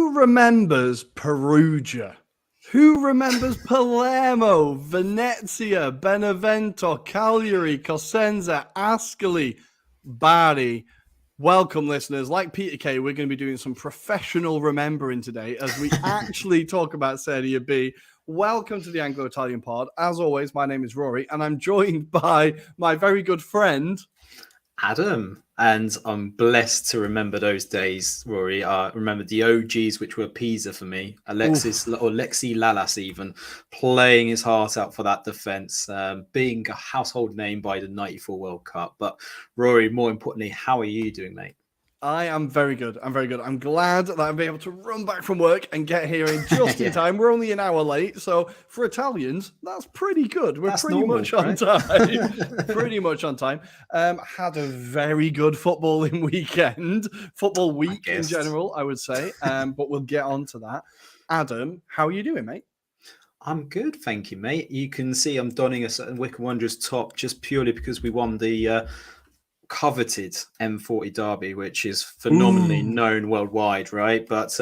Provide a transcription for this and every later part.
Who remembers Perugia? Who remembers Palermo, Venezia, Benevento, Cagliari, Cosenza, Ascoli, Bari? Welcome, listeners. Like Peter Kay, we're going to be doing some professional remembering today as we actually talk about Serie B. Welcome to the Anglo-Italian pod. As always, my name is Ruairi, and I'm joined by my very good friend, Adam. And I'm blessed to remember those days, Rory. I remember the OGs, which were Pisa for me. Lexi Lalas even playing his heart out for that defence, being a household name by the 94 World Cup. But Rory, more importantly, how are you doing, mate? I am very good. I'm glad that I'll be able to run back from work and get here in just in time. We're only an hour late, so for Italians, that's pretty good. We're pretty much on time. Pretty much on time. Had a very good footballing weekend. Football week in general, I would say. But we'll get on to that. Adam, how are you doing, mate? I'm good, thank you, mate. You can see I'm donning a certain Wycombe Wanderers top just purely because we won the coveted M40 derby, which is phenomenally known worldwide, right? But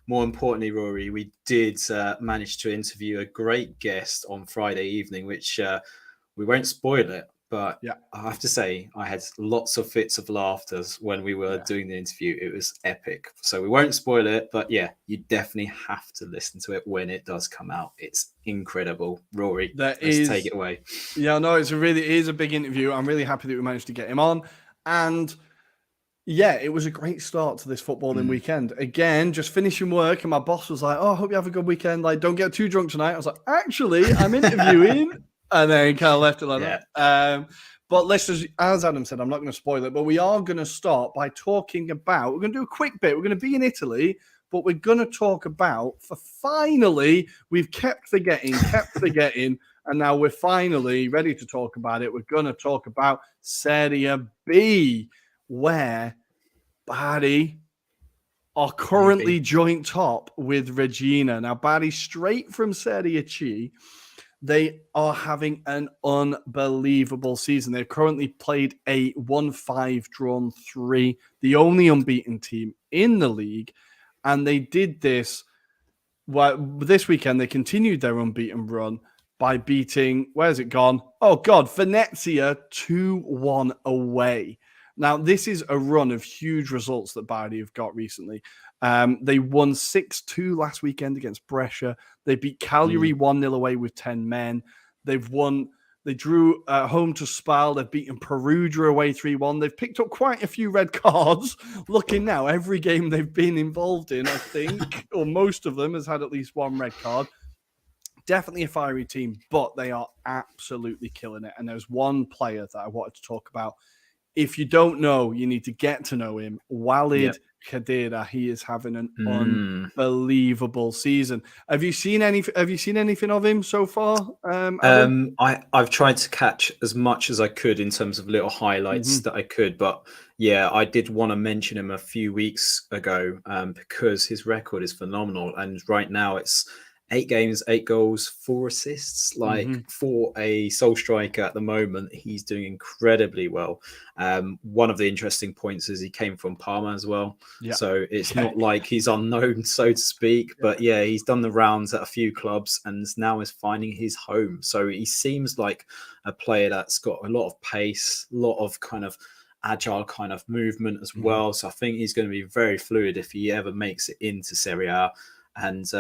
more importantly, Rory, we did manage to interview a great guest on Friday evening, which we won't spoil it, but yeah, I have to say I had lots of fits of laughter when we were doing the interview. It was epic. So we won't spoil it, but yeah, you definitely have to listen to it when it does come out. It's incredible. Rory, let's take it away. Yeah, no, it is a big interview. I'm really happy that we managed to get him on. And yeah, it was a great start to this footballing weekend. Again, just finishing work, and my boss was like, "Oh, I hope you have a good weekend. Like, don't get too drunk tonight." I was like, "Actually, I'm interviewing," and then kind of left it like that. But let's just, as Adam said, I'm not going to spoil it, but we are going to start by talking about. We're going to do a quick bit. We're going to be in Italy, but we're going to talk about. Finally, we've kept forgetting, and now we're finally ready to talk about it. We're going to talk about Serie B, where Bari are currently joint top with Regina. Now, Bari, straight from Serie C, they are having an unbelievable season. They've currently played a 1-5, drawn 3, the only unbeaten team in the league. And they did this. Well, this weekend, they continued their unbeaten run by beating, where's it gone? Oh, God, Venezia 2-1 away. Now, this is a run of huge results that Bari have got recently. They won 6-2 last weekend against Brescia. They beat Cagliari 1-0 away with 10 men. They drew home to Spal. They've beaten Perugia away 3-1. They've picked up quite a few red cards. Looking now, every game they've been involved in, I think, or most of them, has had at least one red card. Definitely a fiery team, but they are absolutely killing it. And there's one player that I wanted to talk about. If you don't know, you need to get to know him. Walid Khedira. He is having an unbelievable season. Have you seen anything of him so far? I've tried to catch as much as I could in terms of little highlights that I could, but yeah, I did want to mention him a few weeks ago because his record is phenomenal, and right now it's 8 games, 8 goals, 4 assists. For a sole striker at the moment, he's doing incredibly well. One of the interesting points is he came from Parma as well. Yeah. So it's not like he's unknown, so to speak. But yeah, he's done the rounds at a few clubs and now is finding his home. So he seems like a player that's got a lot of pace, a lot of kind of agile kind of movement as well. So I think he's going to be very fluid if he ever makes it into Serie A. And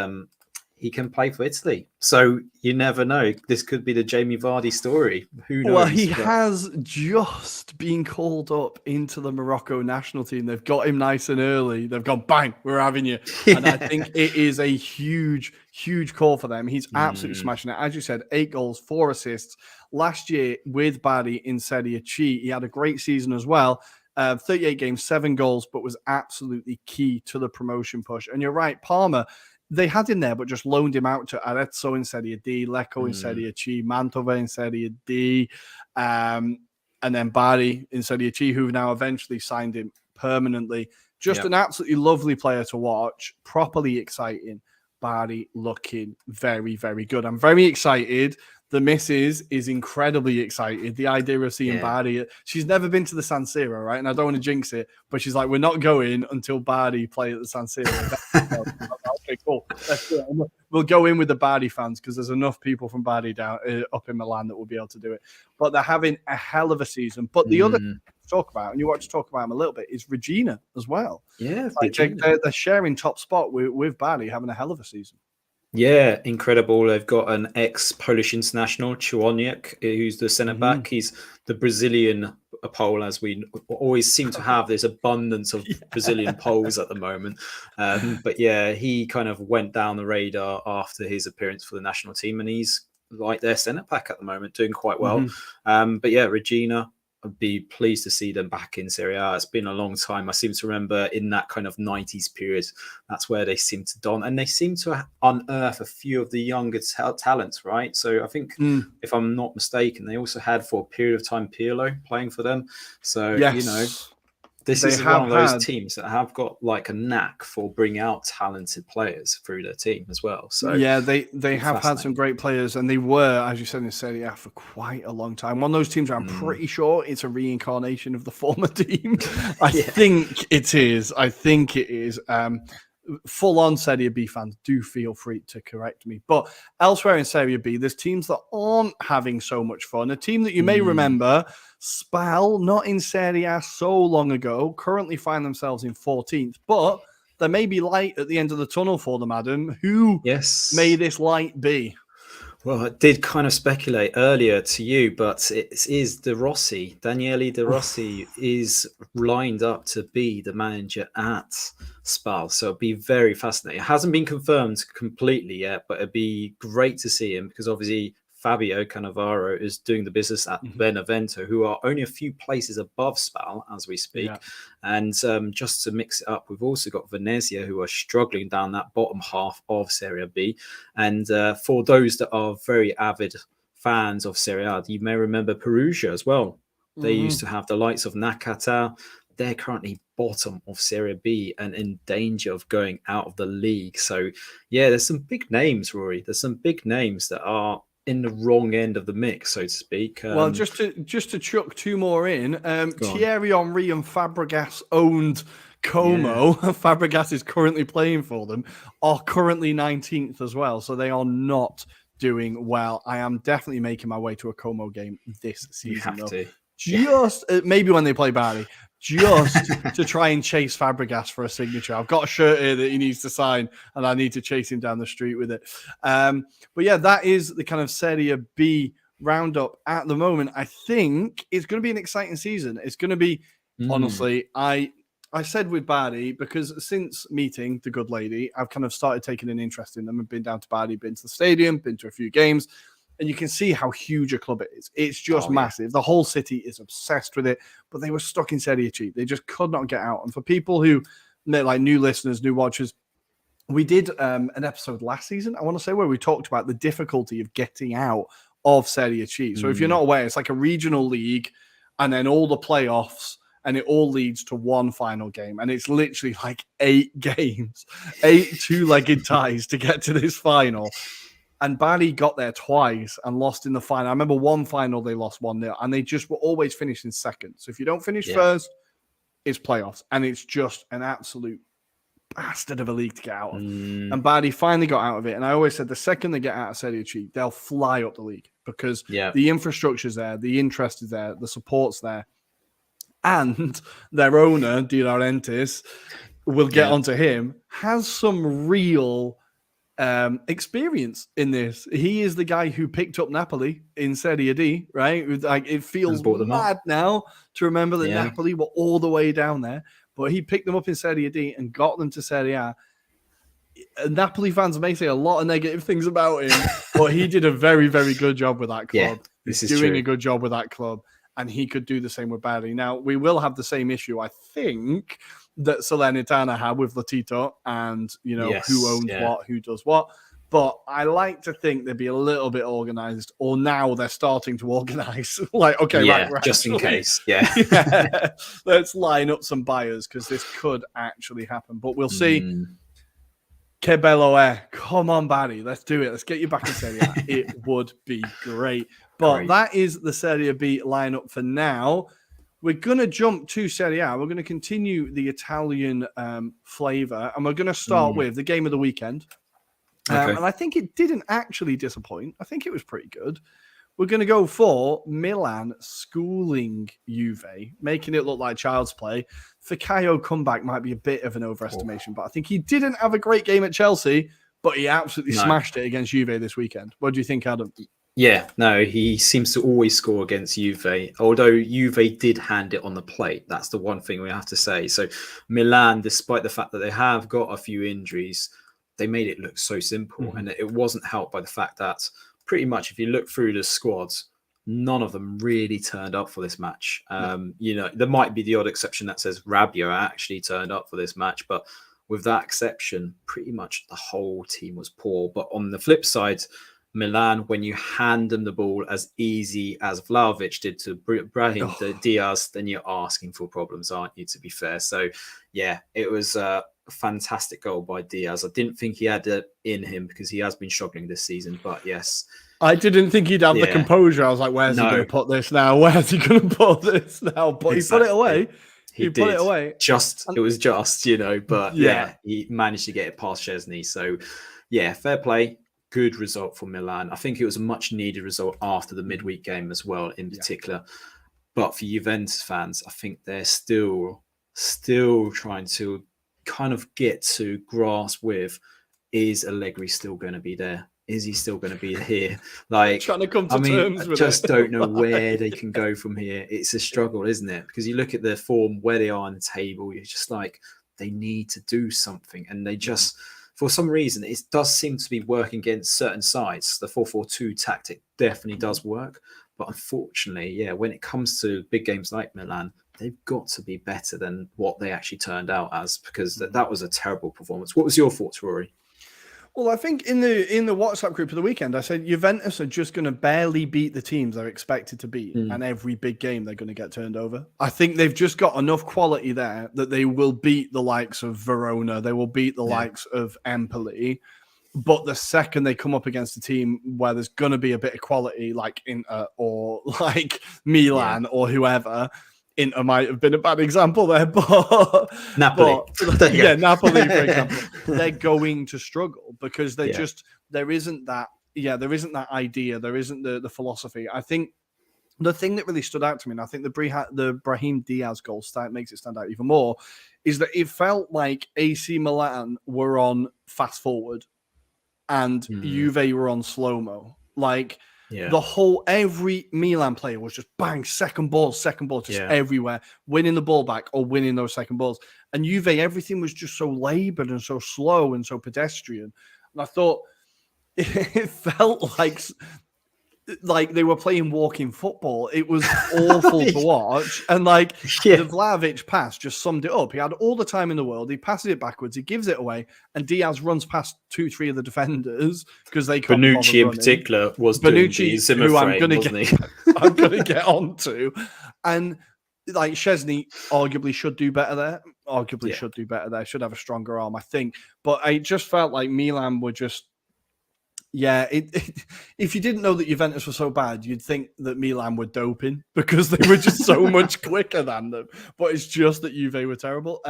he can play for Italy. So you never know. This could be the Jamie Vardy story. Who knows? Well, he has just been called up into the Morocco national team. They've got him nice and early. They've gone, bang, we're having you. And I think it is a huge, huge call for them. He's absolutely smashing it. As you said, 8 goals, 4 assists. Last year with Bari in Serie C, he had a great season as well. 38 games, 7 goals, but was absolutely key to the promotion push. And you're right, Parma, they had him there, but just loaned him out to Arezzo in Serie D, Lecco in Serie C, Mantova in Serie D, and then Bari in Serie C, who now eventually signed him permanently. Just an absolutely lovely player to watch, properly exciting. Bari looking very, very good. I'm very excited. The missus is incredibly excited. The idea of seeing Bari, she's never been to the San Siro, right? And I don't want to jinx it, but she's like, we're not going until Bari play at the San Siro. cool. Let's do it. And we'll go in with the Bari fans because there's enough people from Bari down up in Milan that will be able to do it. But they're having a hell of a season. But the other to talk about, and you want to talk about them a little bit, is Regina as well. Yeah, like they're sharing top spot with Bari, having a hell of a season. Yeah, incredible. They've got an ex-Polish international, Chiwoniak, who's the centre-back. He's the Brazilian Pole, as we always seem to have this abundance of Brazilian Poles at the moment. But yeah, he kind of went down the radar after his appearance for the national team, and he's like their centre-back at the moment, doing quite well. But yeah, Regina, I'd be pleased to see them back in Serie A. It's been a long time. I seem to remember in that kind of 90s period, that's where they seem to don. And they seem to unearth a few of the younger talents, right? So I think, if I'm not mistaken, they also had for a period of time Pirlo playing for them. So, you know, this is one of those teams that have got like a knack for bringing out talented players through their team as well. So yeah, they have had some great players, and they were, as you said, in Serie A for quite a long time. One of those teams where I'm pretty sure it's a reincarnation of the former team. I think it is. Full-on Serie B fans, do feel free to correct me. But elsewhere in Serie B, there's teams that aren't having so much fun. A team that you may remember, Spal, not in Serie A so long ago, currently find themselves in 14th. But there may be light at the end of the tunnel for them, Adam. Who may this light be? Well, I did kind of speculate earlier to you, but it is De Rossi. Daniele De Rossi is lined up to be the manager at Spal. So it'd be very fascinating. It hasn't been confirmed completely yet, but it'd be great to see him because obviously Fabio Cannavaro is doing the business at Benevento, who are only a few places above Spal as we speak. And just to mix it up, we've also got Venezia, who are struggling down that bottom half of Serie B. And for those that are very avid fans of Serie A, you may remember Perugia as well. They used to have the likes of Nakata. They're currently bottom of Serie B and in danger of going out of the league. So, yeah, there's some big names, Rory. There's some big names that are in the wrong end of the mix, so to speak. Well, just to chuck two more in, Thierry Henry and Fabregas owned Como. Fabregas is currently playing for them, are currently 19th as well, so they are not doing well. I am definitely making my way to a Como game this season. You have to. Just maybe when they play Bari, just to try and chase Fabregas for a signature. I've got a shirt here that he needs to sign, and I need to chase him down the street with it. But yeah, that is the kind of Serie B roundup at the moment. I think it's going to be an exciting season. It's going to be, honestly, I said with Bari, because since meeting the good lady, I've kind of started taking an interest in them. I've been down to Bari, been to the stadium, been to a few games. And you can see how huge a club it is. It's just massive. The whole city is obsessed with it, but they were stuck in Serie C. They just could not get out. And for people who, like new listeners, new watchers, we did an episode last season, I want to say, where we talked about the difficulty of getting out of Serie C. So if you're not aware, it's like a regional league and then all the playoffs, and it all leads to one final game. And it's literally like 8 games, 8 two-legged ties to get to this final. And Bari got there twice and lost in the final. I remember one final they lost 1-0, and they just were always finishing second. So if you don't finish first, it's playoffs. And it's just an absolute bastard of a league to get out of. And Bari finally got out of it. And I always said the second they get out of Serie C, they'll fly up the league because the infrastructure's there, the interest is there, the support's there. And their owner, De Laurentiis, we'll get onto him, has some real experience in this. He is the guy who picked up Napoli in Serie D, right? Like, it feels mad now to remember that Napoli were all the way down there, but he picked them up in Serie D and got them to Serie A. Napoli fans may say a lot of negative things about him, but he did a very, very good job with that club. He's doing a good job with that club, and he could do the same with Bari. Now, we will have the same issue, I think, that Salernitana had with Latito and, who owns what, who does what. But I like to think they'd be a little bit organized, or now they're starting to organize. Like, okay, right, just in case. Let's line up some buyers because this could actually happen. But we'll see. Que bello è. Come on, Bari. Let's do it. Let's get you back in Serie A. It would be great. But that is the Serie B lineup for now. We're going to jump to Serie A. We're going to continue the Italian flavour, and we're going to start with the game of the weekend. Okay. And I think it didn't actually disappoint. I think it was pretty good. We're going to go for Milan schooling Juve, making it look like child's play. Fikayo comeback might be a bit of an overestimation, but I think he didn't have a great game at Chelsea, but he absolutely smashed it against Juve this weekend. What do you think, Adam? Yeah, no, he seems to always score against Juve, although Juve did hand it on the plate. That's the one thing we have to say. So Milan, despite the fact that they have got a few injuries, they made it look so simple. And it wasn't helped by the fact that pretty much if you look through the squads, none of them really turned up for this match. There might be the odd exception that says Rabiot actually turned up for this match, but with that exception, pretty much the whole team was poor. But on the flip side, Milan, when you hand them the ball as easy as Vlahovic did to Brahim Diaz, then you're asking for problems, aren't you, to be fair? So, yeah, it was a fantastic goal by Diaz. I didn't think he had it in him because he has been struggling this season, but yes. I didn't think he'd have the composure. I was like, where's he going to put this now? Where's he going to put this now? But he put it away. He put it away. It was just, but he managed to get it past Szczesny. So, yeah, fair play. Good result for Milan. I think it was a much needed result after the midweek game as well, in particular. But for Juventus fans, I think they're still trying to kind of get to grasp with, is Allegri still going to be there? Is he still going to be here? Like, trying to come to terms with I just don't know where they can go from here. It's a struggle, isn't it? Because you look at their form, where they are on the table, you're just like, they need to do something. And they just, for some reason, it does seem to be working against certain sides. The 4-4-2 tactic definitely does work. But unfortunately, when it comes to big games like Milan, they've got to be better than what they actually turned out as, because that was a terrible performance. What was your thoughts, Rory? Well, I think in the WhatsApp group of the weekend, I said Juventus are just going to barely beat the teams they're expected to beat, and every big game they're going to get turned over. I think they've just got enough quality there that they will beat the likes of Verona, they will beat the likes of Empoli. But the second they come up against a team where there's going to be a bit of quality, like Inter or like Milan or whoever, Inter might have been a bad example there, but Napoli. Napoli, for example, they're going to struggle because they there isn't that idea, there isn't the philosophy. I think the thing that really stood out to me, and I think the Brahim Diaz goal makes it stand out even more, is that it felt like AC Milan were on fast forward and Juve were on slow-mo. Like, every Milan player was just bang, second ball, just everywhere, winning the ball back or winning those second balls. And Juve, everything was just so labored and so slow and so pedestrian. And I thought it felt like they were playing walking football. It was awful to watch. And the Vlahovic pass just summed it up. He had all the time in the world. He passes it backwards. He gives it away. And Diaz runs past 2-3 of the defenders because they can't. Bonucci in particular was Bonucci, who I'm going to get onto. And Szczesny arguably should do better there. Should have a stronger arm, I think. But I just felt like Milan were just, if you didn't know that Juventus were so bad, you'd think that Milan were doping because they were just so much quicker than them. But it's just that Juve were terrible.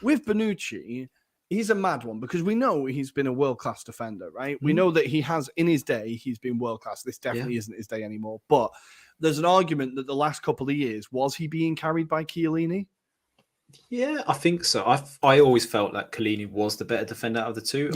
With Bonucci, he's a mad one because we know he's been a world-class defender, right? We know that he has, in his day, he's been world-class. This definitely isn't his day anymore. But there's an argument that the last couple of years, was he being carried by Chiellini? Yeah, I think so. I always felt like Chiellini was the better defender out of the two.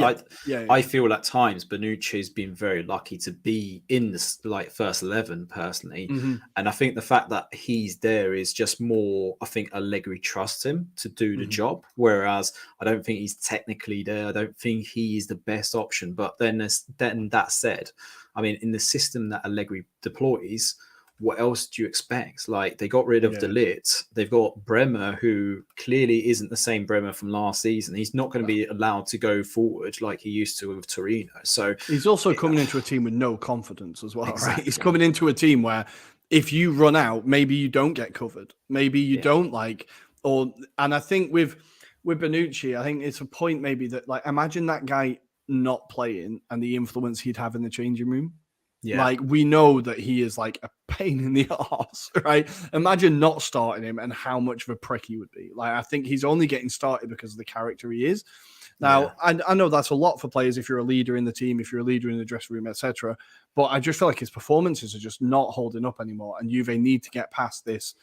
I feel at times Bonucci's been very lucky to be in this first 11 personally, and I think the fact that he's there is just more. I think Allegri trusts him to do the job, whereas I don't think he's technically there. I don't think he's the best option. But then that said, I mean, in the system that Allegri deploys, what else do you expect? Like, they got rid of De Ligt. They've got Bremer, who clearly isn't the same Bremer from last season. He's not going to be allowed to go forward like he used to with Torino. So he's also coming into a team with no confidence as well, right? He's coming into a team where if you run out, maybe you don't get covered. Maybe you don't and I think with Bonucci, I think it's a point maybe that imagine that guy not playing and the influence he'd have in the changing room. Yeah. Like, we know that he is like a pain in the arse, right? Imagine not starting him and how much of a prick he would be. Like, I think he's only getting started because of the character he is. Now, I know that's a lot for players if you're a leader in the team, if you're a leader in the dressing room, etc. But I just feel like his performances are just not holding up anymore, and Juve need to get past this.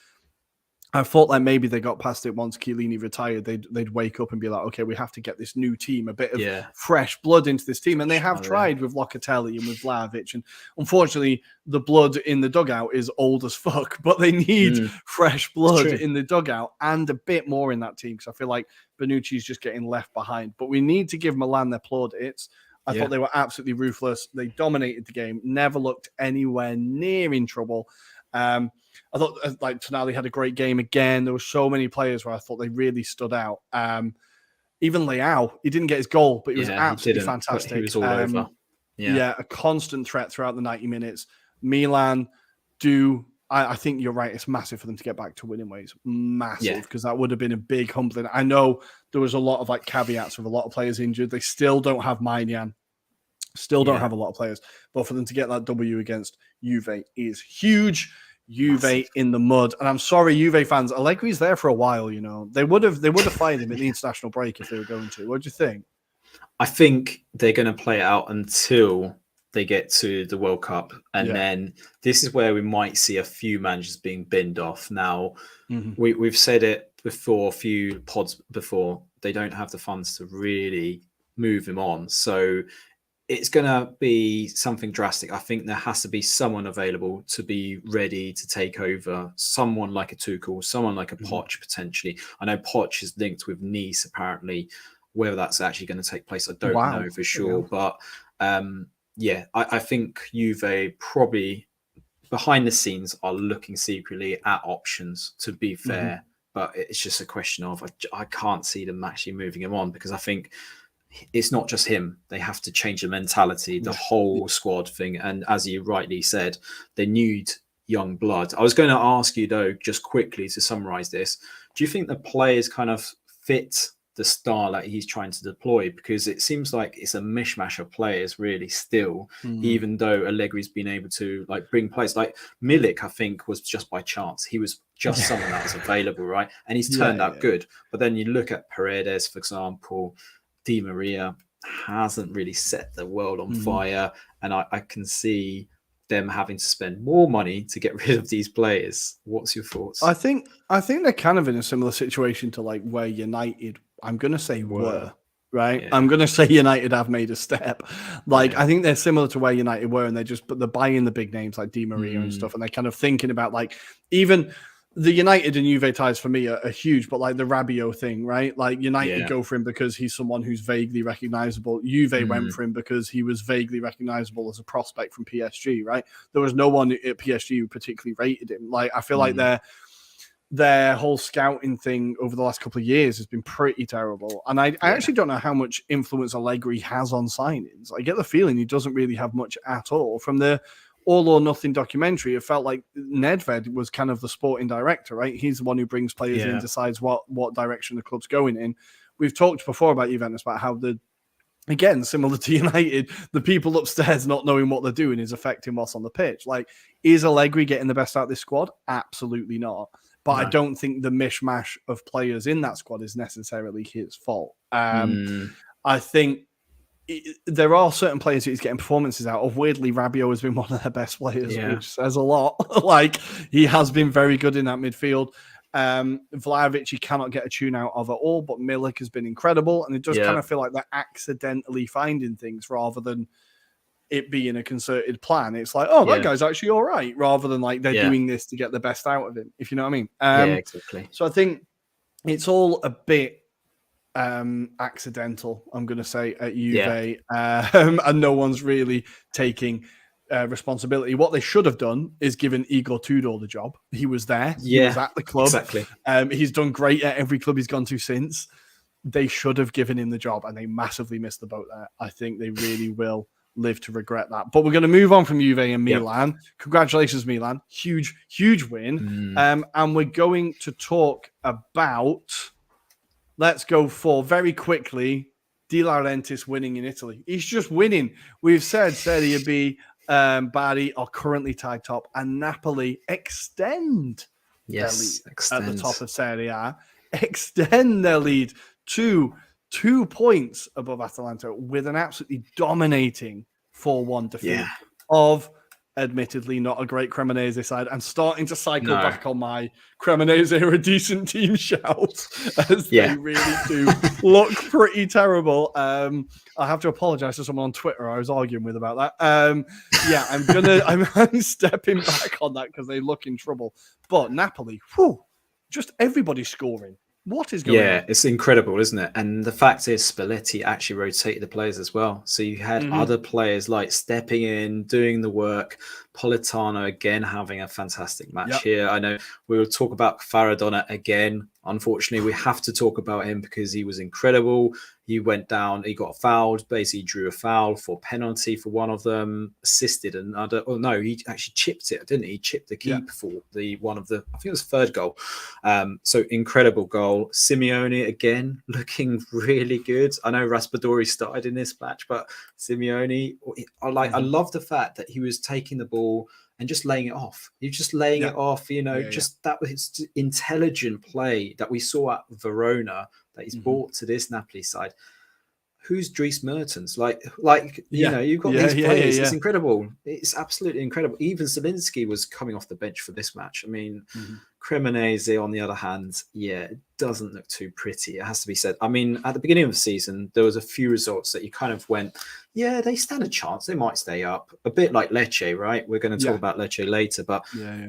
I thought like maybe they got past it once Chiellini retired. They'd wake up and be like, okay, we have to get this new team, a bit of fresh blood into this team. And they have tried with Locatelli and with Vlahovic. And unfortunately, the blood in the dugout is old as fuck, but they need fresh blood in the dugout and a bit more in that team. Because I feel like Bonucci's just getting left behind. But we need to give Milan their plaudits. I thought they were absolutely ruthless. They dominated the game, never looked anywhere near in trouble. I thought like Tonali had a great game again. There were so many players where I thought they really stood out. Even Leao, he didn't get his goal, but he was absolutely fantastic. He was all over. Yeah, a constant threat throughout the 90 minutes. Milan I think you're right. It's massive for them to get back to winning ways. Massive, because that would have been a big humbling. I know there was a lot of like caveats with a lot of players injured. They still don't have Maignan. Still don't have a lot of players. But for them to get that W against Juve is huge. Juve in the mud. And I'm sorry, Juve fans, Allegri's there for a while, you know. They would have fired him at the international break if they were going to. What do you think? I think they're going to play it out until they get to the World Cup. And then this is where we might see a few managers being binned off. Now, we've said it before, a few pods before, they don't have the funds to really move him on. So it's going to be something drastic. I think there has to be someone available to be ready to take over. Someone like a Tuchel, someone like a Poch potentially. I know Poch is linked with Nice apparently. Whether that's actually going to take place, I don't know for sure. But I think Juve probably behind the scenes are looking secretly at options, to be fair. But it's just a question of I can't see them actually moving him on, because I think it's not just him. They have to change the mentality, the whole squad thing. And as you rightly said, they need young blood. I was going to ask you, though, just quickly to summarize this. Do you think the players kind of fit the style that he's trying to deploy? Because it seems like it's a mishmash of players really still, even though Allegri's been able to like bring players like Milik, I think, was just by chance. He was just someone that was available, right? And he's turned out good. But then you look at Paredes, for example, Di Maria hasn't really set the world on fire. And I can see them having to spend more money to get rid of these players. What's your thoughts? I think they're kind of in a similar situation to like where United, I'm going to say were, right? I'm going to say United have made a step. Like, I think they're similar to where United were, and they're buying the big names like Di Maria and stuff. And they're kind of thinking about like, even the United and Juve ties for me are huge, but like the Rabiot thing, right? Like United go for him because he's someone who's vaguely recognizable. Juve went for him because he was vaguely recognizable as a prospect from PSG, right? There was no one at PSG who particularly rated him. Like, I feel like their whole scouting thing over the last couple of years has been pretty terrible. And I actually don't know how much influence Allegri has on signings. I get the feeling he doesn't really have much at all. From the All or Nothing documentary, it felt like Nedved was kind of the sporting director, right? He's the one who brings players in, decides what direction the club's going in. We've talked before about Juventus, about how again, similar to United, the people upstairs not knowing what they're doing is affecting what's on the pitch. Like, is Allegri getting the best out of this squad? Absolutely not. But I don't think the mishmash of players in that squad is necessarily his fault. I think there are certain players that he's getting performances out of. Weirdly, Rabiot has been one of their best players, which says a lot. Like, he has been very good in that midfield. Vlahovic, he cannot get a tune out of at all, but Milik has been incredible. And it does kind of feel like they're accidentally finding things rather than it being a concerted plan. It's like, oh, that guy's actually all right, rather than like they're doing this to get the best out of him, if you know what I mean. Exactly. So I think it's all a bit accidental, I'm going to say, at Juve, and no one's really taking responsibility. What they should have done is given Igor Tudor the job. He was there. He was at the club. Exactly. He's done great at every club he's gone to since. They should have given him the job, and they massively missed the boat there. I think they really will live to regret that. But we're going to move on from Juve and Milan. Congratulations, Milan. Huge, huge win. And we're going to talk about, let's go for, very quickly, De Laurentiis winning in Italy. He's just winning. We've said Serie B Bari are currently tied top, and Napoli extend their lead at the top of Serie A, extend their lead to 2 points above Atalanta with an absolutely dominating 4-1 defeat of admittedly not a great Cremonese side. I'm starting to cycle back on my Cremonese are a decent team shout, as they really do look pretty terrible. I have to apologize to someone on Twitter I was arguing with about that. I'm stepping back on that because they look in trouble. But Napoli, just everybody scoring. What is going on? Yeah, it's incredible, isn't it? And the fact is, Spalletti actually rotated the players as well. So you had other players like stepping in, doing the work. Politano again having a fantastic match here. I know we will talk about Faradona again. Unfortunately, we have to talk about him because he was incredible. He went down, he got fouled, basically drew a foul for penalty for one of them, assisted another. Oh no, he actually chipped it, didn't he? He chipped the keeper for the one of the, I think it was third goal. So incredible goal. Simeone again looking really good. I know Raspadori started in this match, but Simeone, I love the fact that he was taking the ball and just laying it off. You're just laying it off, that was intelligent play that we saw at Verona that he's brought to this Napoli side. Who's Dries Mertens? You've got these players. It's incredible. It's absolutely incredible. Even Zielinski was coming off the bench for this match. I mean, Cremonese, on the other hand, it doesn't look too pretty. It has to be said. I mean, at the beginning of the season, there was a few results that you kind of went, they stand a chance. They might stay up. A bit like Lecce, right? We're going to talk about Lecce later, but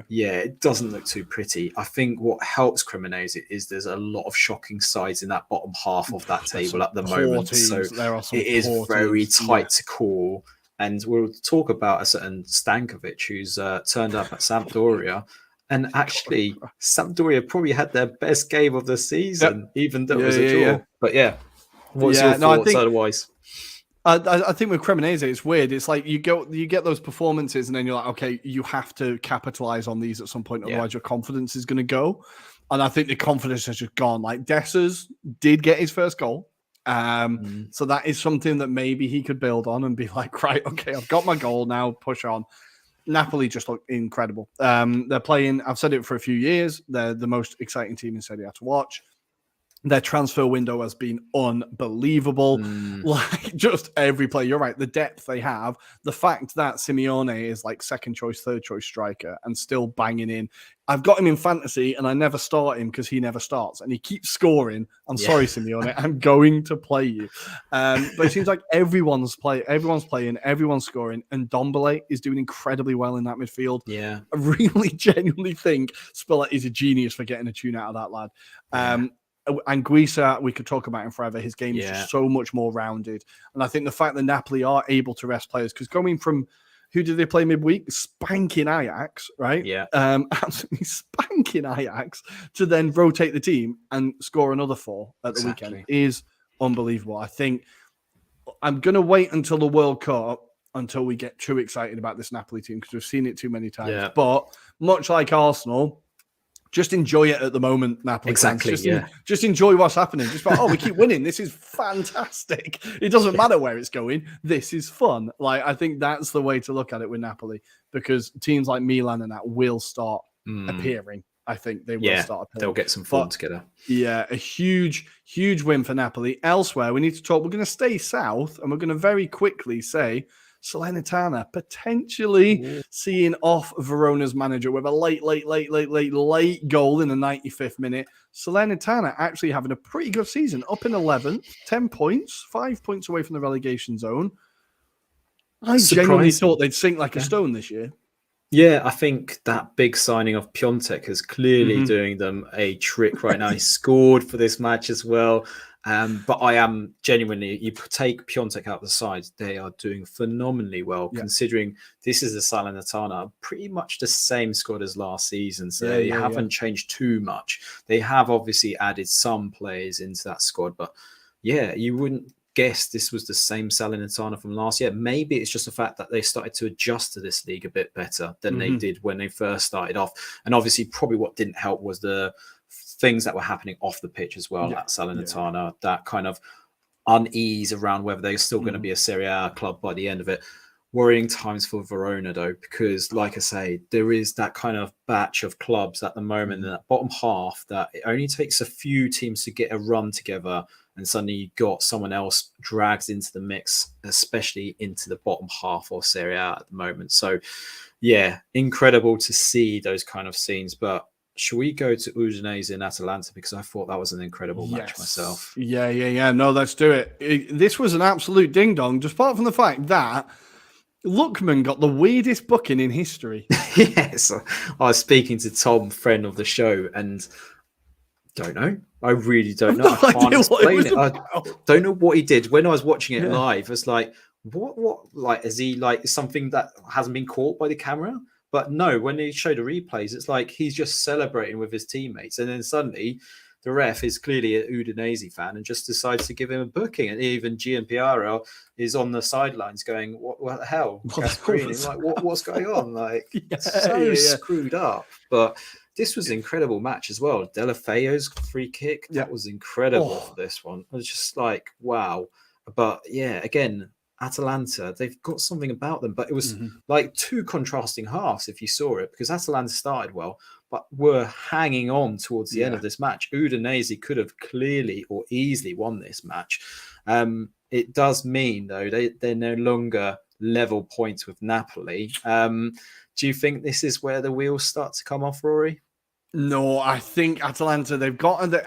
it doesn't look too pretty. I think what helps Cremonese is there's a lot of shocking sides in that bottom half of that table at the moment. So it is very tight to call. And we'll talk about a certain Stankovic who's turned up at Sampdoria. And actually, Sampdoria probably had their best game of the season, even though it was a draw. But what's your thoughts otherwise? I think with Cremonese, it's weird. It's like you get those performances, and then you're like, okay, you have to capitalize on these at some point, otherwise your confidence is going to go. And I think the confidence has just gone. Like Dessers did get his first goal, so that is something that maybe he could build on and be like, right, okay, I've got my goal now, push on. Napoli just look incredible. They're playing, I've said it for a few years, they're the most exciting team in Serie A to watch. Their transfer window has been unbelievable. Like just every player, you're right, the depth they have, the fact that Simeone is like second choice, third choice striker and still banging in. I've got him in fantasy and I never start him because he never starts and he keeps scoring. I'm sorry, Simeone, I'm going to play you. But it seems like everyone's playing, everyone's scoring, and Dombele is doing incredibly well in that midfield. Yeah. I really genuinely think Spalletti is a genius for getting a tune out of that lad. And Guisa, we could talk about him forever. His game is just so much more rounded. And I think the fact that Napoli are able to rest players, because going from, who did they play midweek? Spanking Ajax, right? Yeah. Absolutely spanking Ajax, to then rotate the team and score another 4 at the weekend is unbelievable. I think I'm going to wait until the World Cup until we get too excited about this Napoli team because we've seen it too many times. Yeah. But much like Arsenal, just enjoy it at the moment, Napoli. Exactly. Just enjoy what's happening. Just like, we keep winning. This is fantastic. It doesn't matter where it's going. This is fun. Like, I think that's the way to look at it with Napoli, because teams like Milan and that will start appearing. I think they will start appearing. They'll get some form together. Yeah, a huge, huge win for Napoli. Elsewhere, we need to talk. We're going to stay south, and we're going to very quickly say Salernitana potentially seeing off Verona's manager with a late goal in the 95th minute. Salernitana actually having a pretty good season, up in 11th, 10 points, 5 points away from the relegation zone. I genuinely thought they'd sink like a stone this year. Yeah, I think that big signing of Piontek is clearly doing them a trick right now. He scored for this match as well. But I am genuinely, you take Piontek out the side, they are doing phenomenally well, considering this is the Salernitana, pretty much the same squad as last season. So they haven't changed too much. They have obviously added some players into that squad, but you wouldn't guess this was the same Salernitana from last year. Maybe it's just the fact that they started to adjust to this league a bit better than they did when they first started off. And obviously probably what didn't help was the things that were happening off the pitch as well at Salernitana, that kind of unease around whether they're still going to be a Serie A club by the end of it. worrying times for Verona, though, because, like I say, there is that kind of batch of clubs at the moment in that bottom half that it only takes a few teams to get a run together, and suddenly you got someone else drags into the mix, especially into the bottom half of Serie A at the moment. So, yeah, incredible to see those kind of scenes. But should we go to Udinese and Atalanta, because I thought that was an incredible match myself. Yeah. No, let's do it. This was an absolute ding dong, just apart from the fact that Lookman got the weirdest booking in history. Yes, I was speaking to Tom, friend of the show, and don't know. I really don't know. I can't explain it. I don't know what he did when I was watching it live. It's like, what? Like, is he like something that hasn't been caught by the camera? But no, when they show the replays, it's like he's just celebrating with his teammates, and then suddenly the ref is clearly an Udinese fan and just decides to give him a booking. And even Gianpiero is on the sidelines going, "What the hell?" Like, what's going on? Like, screwed up. But this was an incredible match as well. Delafeo's free kick, that was incredible for this one. It was just like, wow. But yeah, again, Atalanta, they've got something about them, but it was like two contrasting halves if you saw it, because Atalanta started well, but were hanging on towards the end of this match. Udinese could have clearly or easily won this match. It does mean, though, they're no longer level points with Napoli. Do you think this is where the wheels start to come off, Rory? No, I think Atalanta,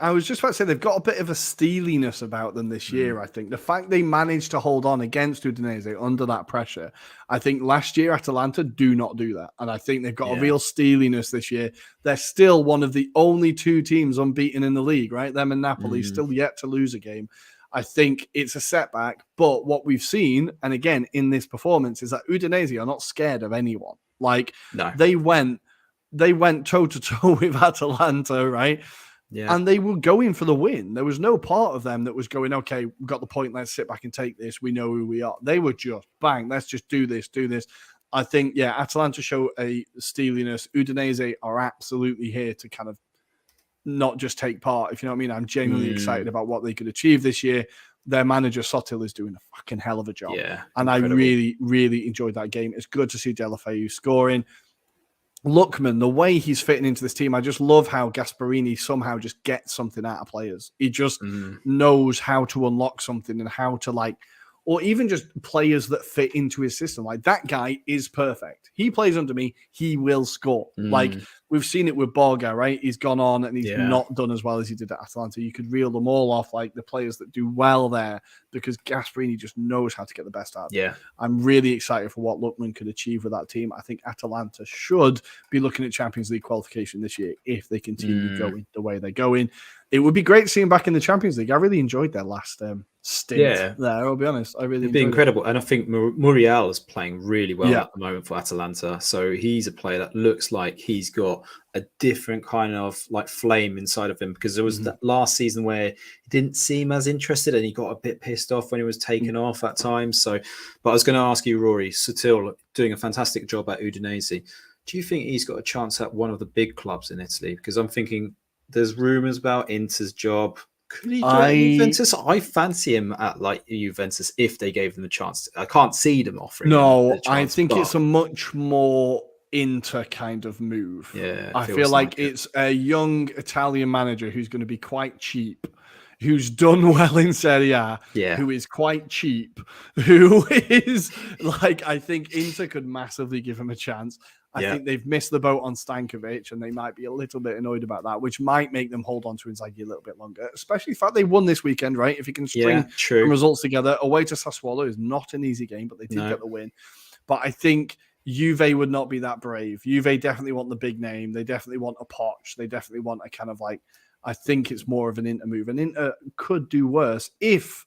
I was just about to say, they've got a bit of a steeliness about them this year, I think. The fact they managed to hold on against Udinese under that pressure, I think last year Atalanta do not do that. And I think they've got a real steeliness this year. They're still one of the only two teams unbeaten in the league, right? Them and Napoli still yet to lose a game. I think it's a setback. But what we've seen, and again, in this performance, is that Udinese are not scared of anyone. Like, they went toe-to-toe with Atalanta, right? Yeah. And they were going for the win. There was no part of them that was going, okay, we've got the point, let's sit back and take this. We know who we are. They were just, bang, let's just do this. I think, Atalanta show a steeliness. Udinese are absolutely here to kind of not just take part, if you know what I mean. I'm genuinely excited about what they could achieve this year. Their manager, Sotil, is doing a fucking hell of a job. Yeah, and incredible. I really, really enjoyed that game. It's good to see Delafeu scoring. Lookman, the way he's fitting into this team, I just love how Gasperini somehow just gets something out of players. He just knows how to unlock something and how to or even just players that fit into his system. Like, that guy is perfect. He plays under me, he will score. Like, we've seen it with Borga, right? He's gone on and he's not done as well as he did at Atalanta. You could reel them all off, like the players that do well there, because Gasperini just knows how to get the best out of them. Yeah. I'm really excited for what Lookman could achieve with that team. I think Atalanta should be looking at Champions League qualification this year if they continue going the way they're going. It would be great to see him back in the Champions League. I really enjoyed their last stint there, I'll be honest. I really enjoyed incredible. And I think Muriel is playing really well at the moment for Atalanta. So he's a player that looks like he's got a different kind of like flame inside of him, because there was that last season where he didn't seem as interested and he got a bit pissed off when he was taken off at times. So, but I was going to ask you, Rory, Sotil doing a fantastic job at Udinese. Do you think he's got a chance at one of the big clubs in Italy? Because I'm thinking there's rumours about Inter's job. Could he go at Juventus? I fancy him at Juventus if they gave him the chance. I can't see them offering. No, him I think it's a much more Inter kind of move. Yeah, I feel like it's a young Italian manager who's going to be quite cheap, who's done well in Serie A, who is quite cheap, who is I think Inter could massively give him a chance. I think they've missed the boat on Stankovic, and they might be a little bit annoyed about that, which might make them hold on to Inzaghi a little bit longer, especially the fact they won this weekend, right? If he can string some results together, away to Sassuolo is not an easy game, but they did get the win. But I think Juve would not be that brave. Juve definitely want the big name. They definitely want a Poch. They definitely want a kind of I think it's more of an Inter move. And Inter could do worse if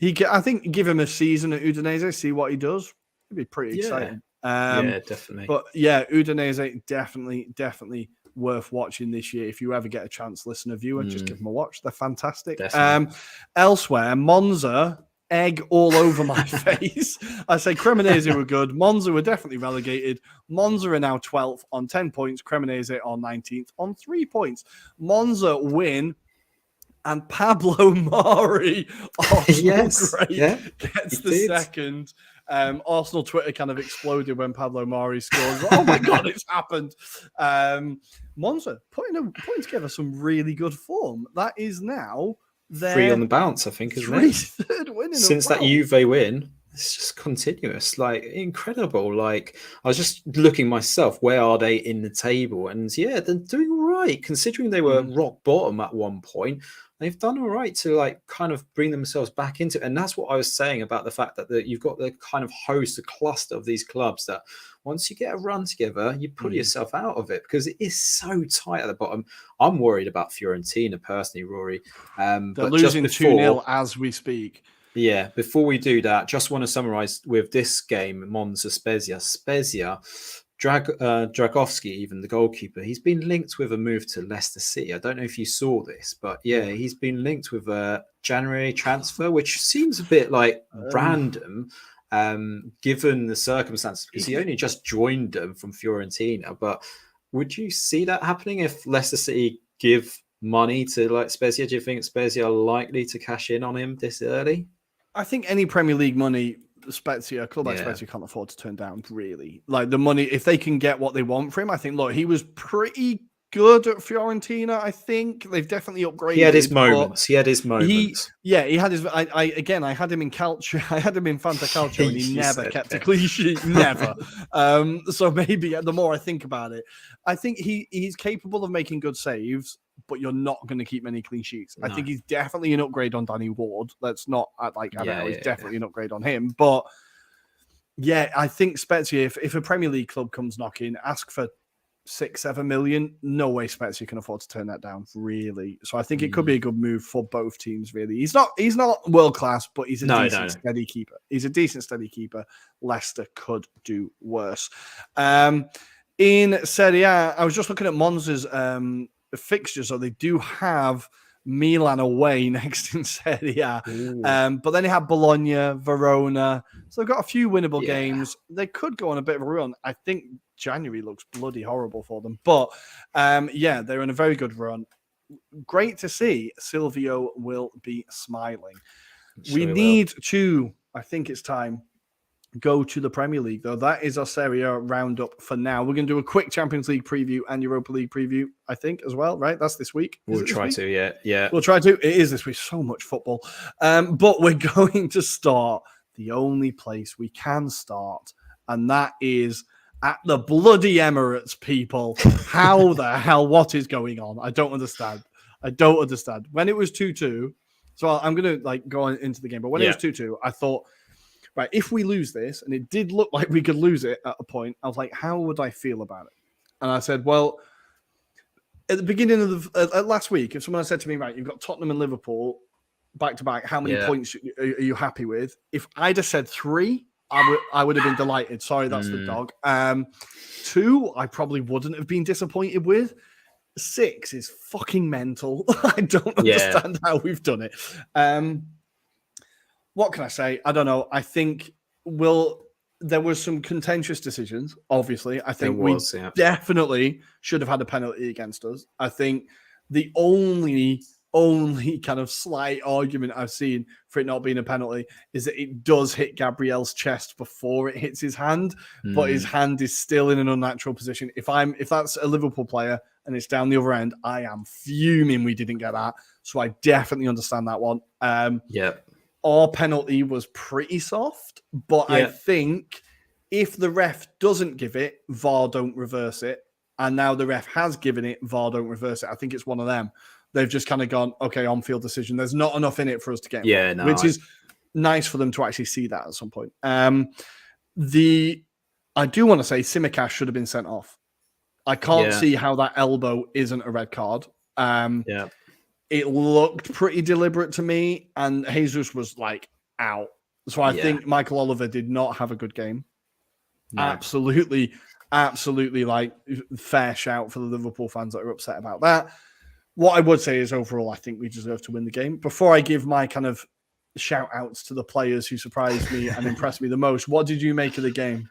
I think give him a season at Udinese, see what he does. It'd be pretty exciting. Definitely. But Udinese definitely worth watching this year. If you ever get a chance, listener, viewer, just give them a watch. They're fantastic. Elsewhere, Monza, egg all over my face. I say Cremonese were good. Monza were definitely relegated. Monza are now 12th on 10 points. Cremonese on 19th on 3 points. Monza win. And Pablo Mari, great, gets the second. Arsenal Twitter kind of exploded when Pablo Mari scored. Oh my God, it's happened. Monza putting together some really good form. That is now Three on the bounce, I think, isn't it? Third win in Since that Juve win, it's just continuous, like incredible. Like I was just looking myself, where are they in the table? And yeah, they're doing all right, considering they were rock bottom at one point. They've done all right to like kind of bring themselves back into it. And that's what I was saying about the fact that you've got the kind of host, the cluster of these clubs that once you get a run together, you pull yourself out of it because it is so tight at the bottom. I'm worried about Fiorentina personally, Rory. They're losing 2-0 as we speak. Yeah, before we do that, just want to summarize with this game, Monza Spezia. Spezia, Dragovski, even the goalkeeper, he's been linked with a move to Leicester City. I don't know if you saw this, but yeah, he's been linked with a January transfer, which seems a bit like random, given the circumstances, because he only just joined them from Fiorentina. But would you see that happening if Leicester City give money to like Spezia? Do you think Spezia are likely to cash in on him this early? I think any Premier League money, Spezia, club like Spezia can't afford to turn down, really. Like the money, if they can get what they want for him, I think, look, he was pretty good at Fiorentina, I think. They've definitely upgraded. He had his moments. He had his moments. He had his... I had him in Calcio. I had him in Fanta Calcio, and he never kept a clean sheet. Never. So maybe the more I think about it, I think he's capable of making good saves, but you're not going to keep many clean sheets. No. I think he's definitely an upgrade on Danny Ward. Let's not he's definitely an upgrade on him. But yeah, I think Spezia, if a Premier League club comes knocking, ask for 6-7 million. No way Spezia can afford to turn that down, really. So I think it could be a good move for both teams, really. He's not world class, but he's a decent steady keeper. He's a decent steady keeper. Leicester could do worse. In Serie A, I was just looking at Monza's fixtures, so they do have Milan away next in Serie A. But then they have Bologna, Verona. So they've got a few winnable games. They could go on a bit of a run. I think January looks bloody horrible for them. But they're in a very good run. Great to see. Silvio will be smiling. We need to, I think it's time, go to the Premier League, though. That is our Serie A roundup for now. We're going to do a quick Champions League preview and Europa League preview, I think, as well, right? That's this week. We'll try to, yeah. We'll try to. It is this week. So much football. But we're going to start the only place we can start, and that is at the bloody Emirates, people. How the hell? What is going on? I don't understand. When it was 2-2, so I'm going to go on into the game, but when it was 2-2, I thought, right, if we lose this, and it did look like we could lose it at a point, I was like, how would I feel about it? And I said, well, at the beginning of last week, if someone had said to me, right, you've got Tottenham and Liverpool back-to-back, how many points are you happy with? If I'd have said 3, I would have been delighted. Sorry, that's the dog. 2, I probably wouldn't have been disappointed with. 6 is fucking mental. I don't understand how we've done it. What can I say? I don't know. I think there were some contentious decisions, obviously. I think we definitely should have had a penalty against us. I think the only kind of slight argument I've seen for it not being a penalty is that it does hit Gabrielle's chest before it hits his hand, but his hand is still in an unnatural position. If that's a Liverpool player and it's down the other end, I am fuming we didn't get that. So I definitely understand that one. Our penalty was pretty soft, but I think if the ref doesn't give it, VAR don't reverse it. And now the ref has given it, VAR don't reverse it. I think it's one of them. They've just kind of gone, okay, on-field decision. There's not enough in it for us to get involved, which is nice for them to actually see that at some point. I do want to say Tsimikas should have been sent off. I can't see how that elbow isn't a red card. It looked pretty deliberate to me, and Jesus was out. So I think Michael Oliver did not have a good game. No. Absolutely fair shout for the Liverpool fans that are upset about that. What I would say is overall, I think we deserve to win the game. Before I give my kind of shout outs to the players who surprised me and impressed me the most, what did you make of the game?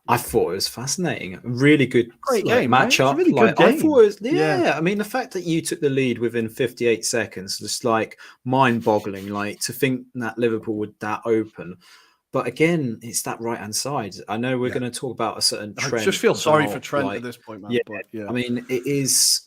I thought it was fascinating. Really good game, matchup. Really good game. I thought it was, I mean, the fact that you took the lead within 58 seconds, just mind-boggling. To think that Liverpool were that open. But again, it's that right hand side. I know we're going to talk about a certain I trend. just feel sorry for about, Trent like, at this point, man. yeah, But yeah, I mean, it is.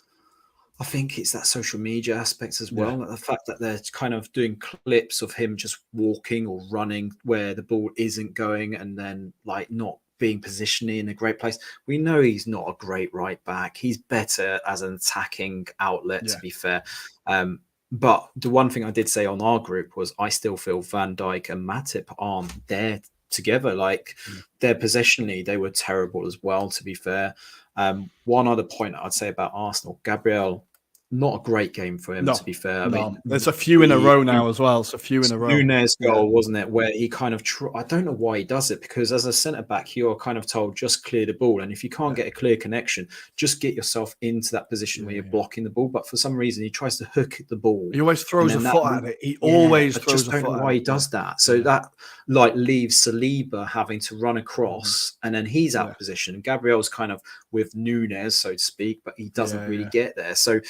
I think it's that social media aspect as well. The fact that they're kind of doing clips of him just walking or running where the ball isn't going, and then like not being positionally in a great place. We know he's not a great right back. He's better as an attacking outlet, to be fair. But the one thing I did say on our group was I still feel Van Dijk and Matip aren't there together. Like their possessionally, they were terrible as well, to be fair. One other point I'd say about Arsenal, Gabrielle, not a great game for him, to be fair. I mean, there's a few in a row now as well. It's a few in a row. Nunes goal, wasn't it? Where he kind of, I don't know why he does it, because as a centre back, you're kind of told just clear the ball. And if you can't get a clear connection, just get yourself into that position where you're blocking the ball. But for some reason, he tries to hook the ball. He always throws a foot at it. He always throws a foot at it. I just don't know why he does that. So that like leaves Saliba having to run across, and then he's out of position. And Gabriel's kind of with Nunes, so to speak, but he doesn't really get there. So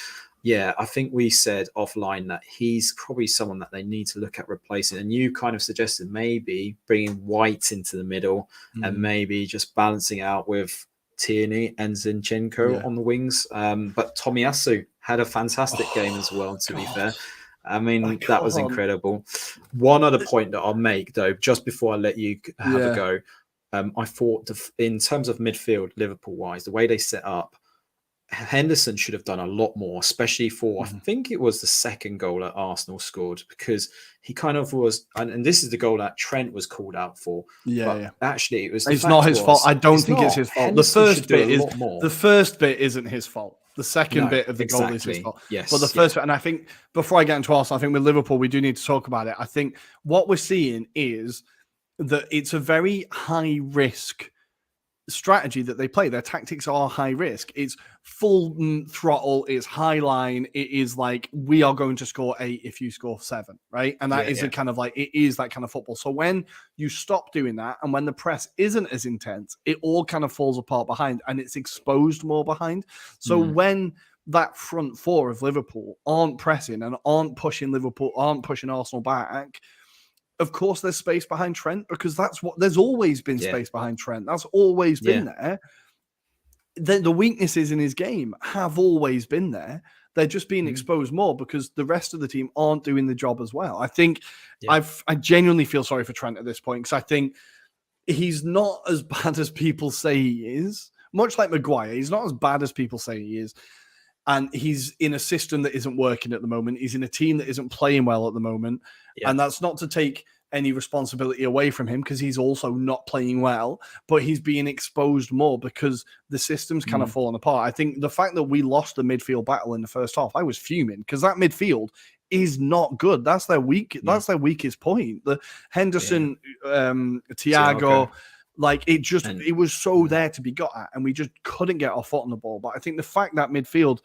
yeah, I think we said offline that he's probably someone that they need to look at replacing. And you kind of suggested maybe bringing White into the middle and maybe just balancing out with Tierney and Zinchenko on the wings. But Tomiyasu had a fantastic game as well, to be fair. I mean, that was incredible. One other point that I'll make, though, just before I let you have a go, I thought in terms of midfield, Liverpool-wise, the way they set up, Henderson should have done a lot more, especially for, I think it was the second goal that Arsenal scored, because he kind of was, and this is the goal that Trent was called out for. Actually, it was. It's not his fault. I don't think it's his fault. The first bit isn't his fault. The second bit of the goal is his fault. Yes, but the first bit, and I think before I get into Arsenal, I think with Liverpool we do need to talk about it. I think what we're seeing is that it's a very high risk strategy that they play. Their tactics are high risk. It's full throttle. It's high line. It is like, we are going to score 8 if you score 7, right? And that is a kind of like, it is that kind of football. So when you stop doing that, and when the press isn't as intense, it all kind of falls apart behind, and it's exposed more behind. So when that front four of Liverpool aren't pressing and aren't pushing Arsenal back, of course, there's space behind Trent, because that's what there's always been space behind Trent. That's always been there. The weaknesses in his game have always been there. They're just being exposed more because the rest of the team aren't doing the job as well. I think I genuinely feel sorry for Trent at this point, because I think he's not as bad as people say he is. Much like Maguire, he's not as bad as people say he is. And he's in a system that isn't working at the moment. He's in a team that isn't playing well at the moment. And that's not to take any responsibility away from him, because he's also not playing well, but he's being exposed more because the system's kind of fallen apart. I think the fact that we lost the midfield battle in the first half, I was fuming, because that midfield is not good. That's their weakest point. The Henderson, Thiago, like it was so there to be got at, and we just couldn't get our foot on the ball. But I think the fact that midfield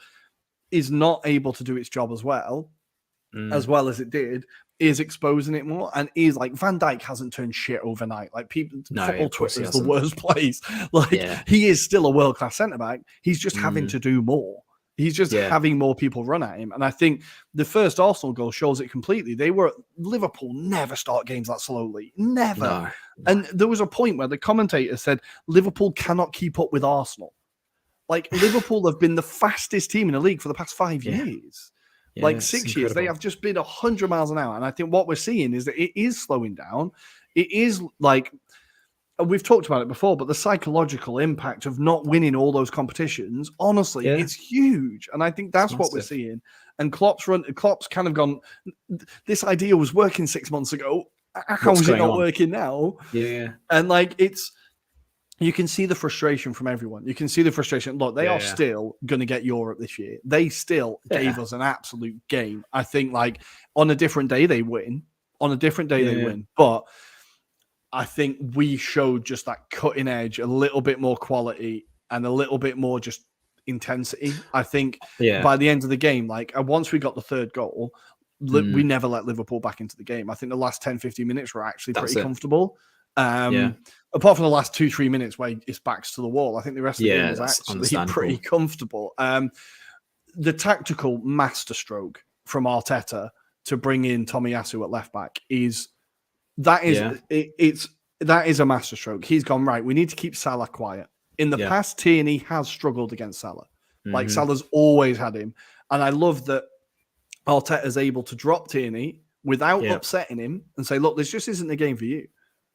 is not able to do its job as well as it did, is exposing it more, and is like, Van Dijk hasn't turned shit overnight. Like, football Twitter is the worst place. Like, he is still a world-class centre-back. He's just having to do more. He's just having more people run at him. And I think the first Arsenal goal shows it completely. Liverpool never start games that slowly. Never. No. And there was a point where the commentator said, Liverpool cannot keep up with Arsenal. Like, Liverpool have been the fastest team in the league for the past 5 years. Like 6 years, they have just been 100 miles an hour. And I think what we're seeing is that it is slowing down. It is like, we've talked about it before, but the psychological impact of not winning all those competitions, honestly, it's huge. And I think that's what we're seeing. And Klopp's kind of gone, this idea was working 6 months ago. How is it not working now? Yeah. And like, you can see the frustration from everyone. You can see the frustration. Look, they are still going to get Europe this year. They still gave us an absolute game. I think, like, on a different day, they win. They win. But I think we showed just that cutting edge, a little bit more quality, and a little bit more just intensity. I think by the end of the game, like, once we got the third goal, we never let Liverpool back into the game. I think the last 10, 15 minutes were actually pretty comfortable. Apart from the last 2-3 minutes where his back's to the wall, I think the rest of the game was actually pretty comfortable. The tactical masterstroke from Arteta to bring in Tomiyasu at left back it's that is a masterstroke. He's gone, right, we need to keep Salah quiet. In the past, Tierney has struggled against Salah. Like, Salah's always had him. And I love that Arteta's able to drop Tierney without upsetting him and say, look, this just isn't the game for you.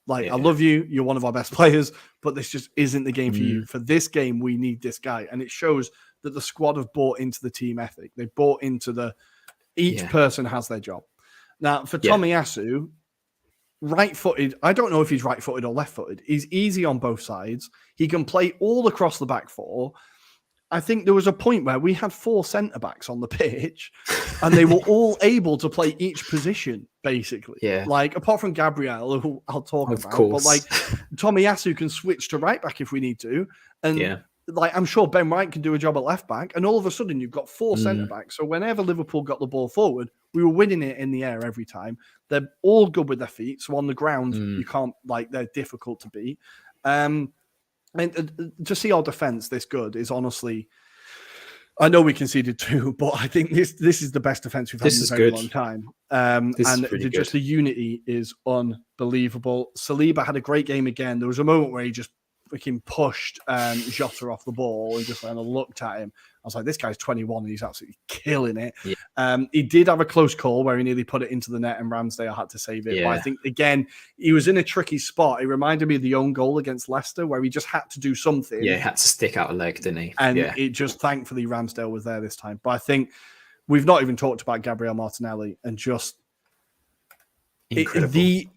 Like, I love you. You're one of our best players, but this just isn't the game for you. For this game, we need this guy. And it shows that the squad have bought into the team ethic. They bought into each person has their job. Now, for Tomiyasu, right-footed, I don't know if he's right-footed or left-footed. He's easy on both sides. He can play all across the back four. I think there was a point where we had 4 centre-backs on the pitch and they were all able to play each position, basically. Yeah. Like, apart from Gabrielle, who I'll talk of about. Course. But, like, Tomiyasu can switch to right-back if we need to. And, like, I'm sure Ben White can do a job at left-back. And all of a sudden, you've got 4 centre-backs. So whenever Liverpool got the ball forward, we were winning it in the air every time. They're all good with their feet. So on the ground, you can't, like, they're difficult to beat. And to see our defense this good is honestly, I know we conceded 2, but I think this is the best defense we've had in a very long time. And just the unity is unbelievable. Saliba had a great game again. There was a moment where he just freaking pushed Jota off the ball and just kind of looked at him. I was like, this guy's 21 and he's absolutely killing it. Yeah. He did have a close call where he nearly put it into the net and Ramsdale had to save it. Yeah. But I think, again, he was in a tricky spot. It reminded me of the own goal against Leicester where he just had to do something. Yeah, he had to stick out a leg, didn't he? And it just, thankfully, Ramsdale was there this time. But I think we've not even talked about Gabrielle Martinelli and just the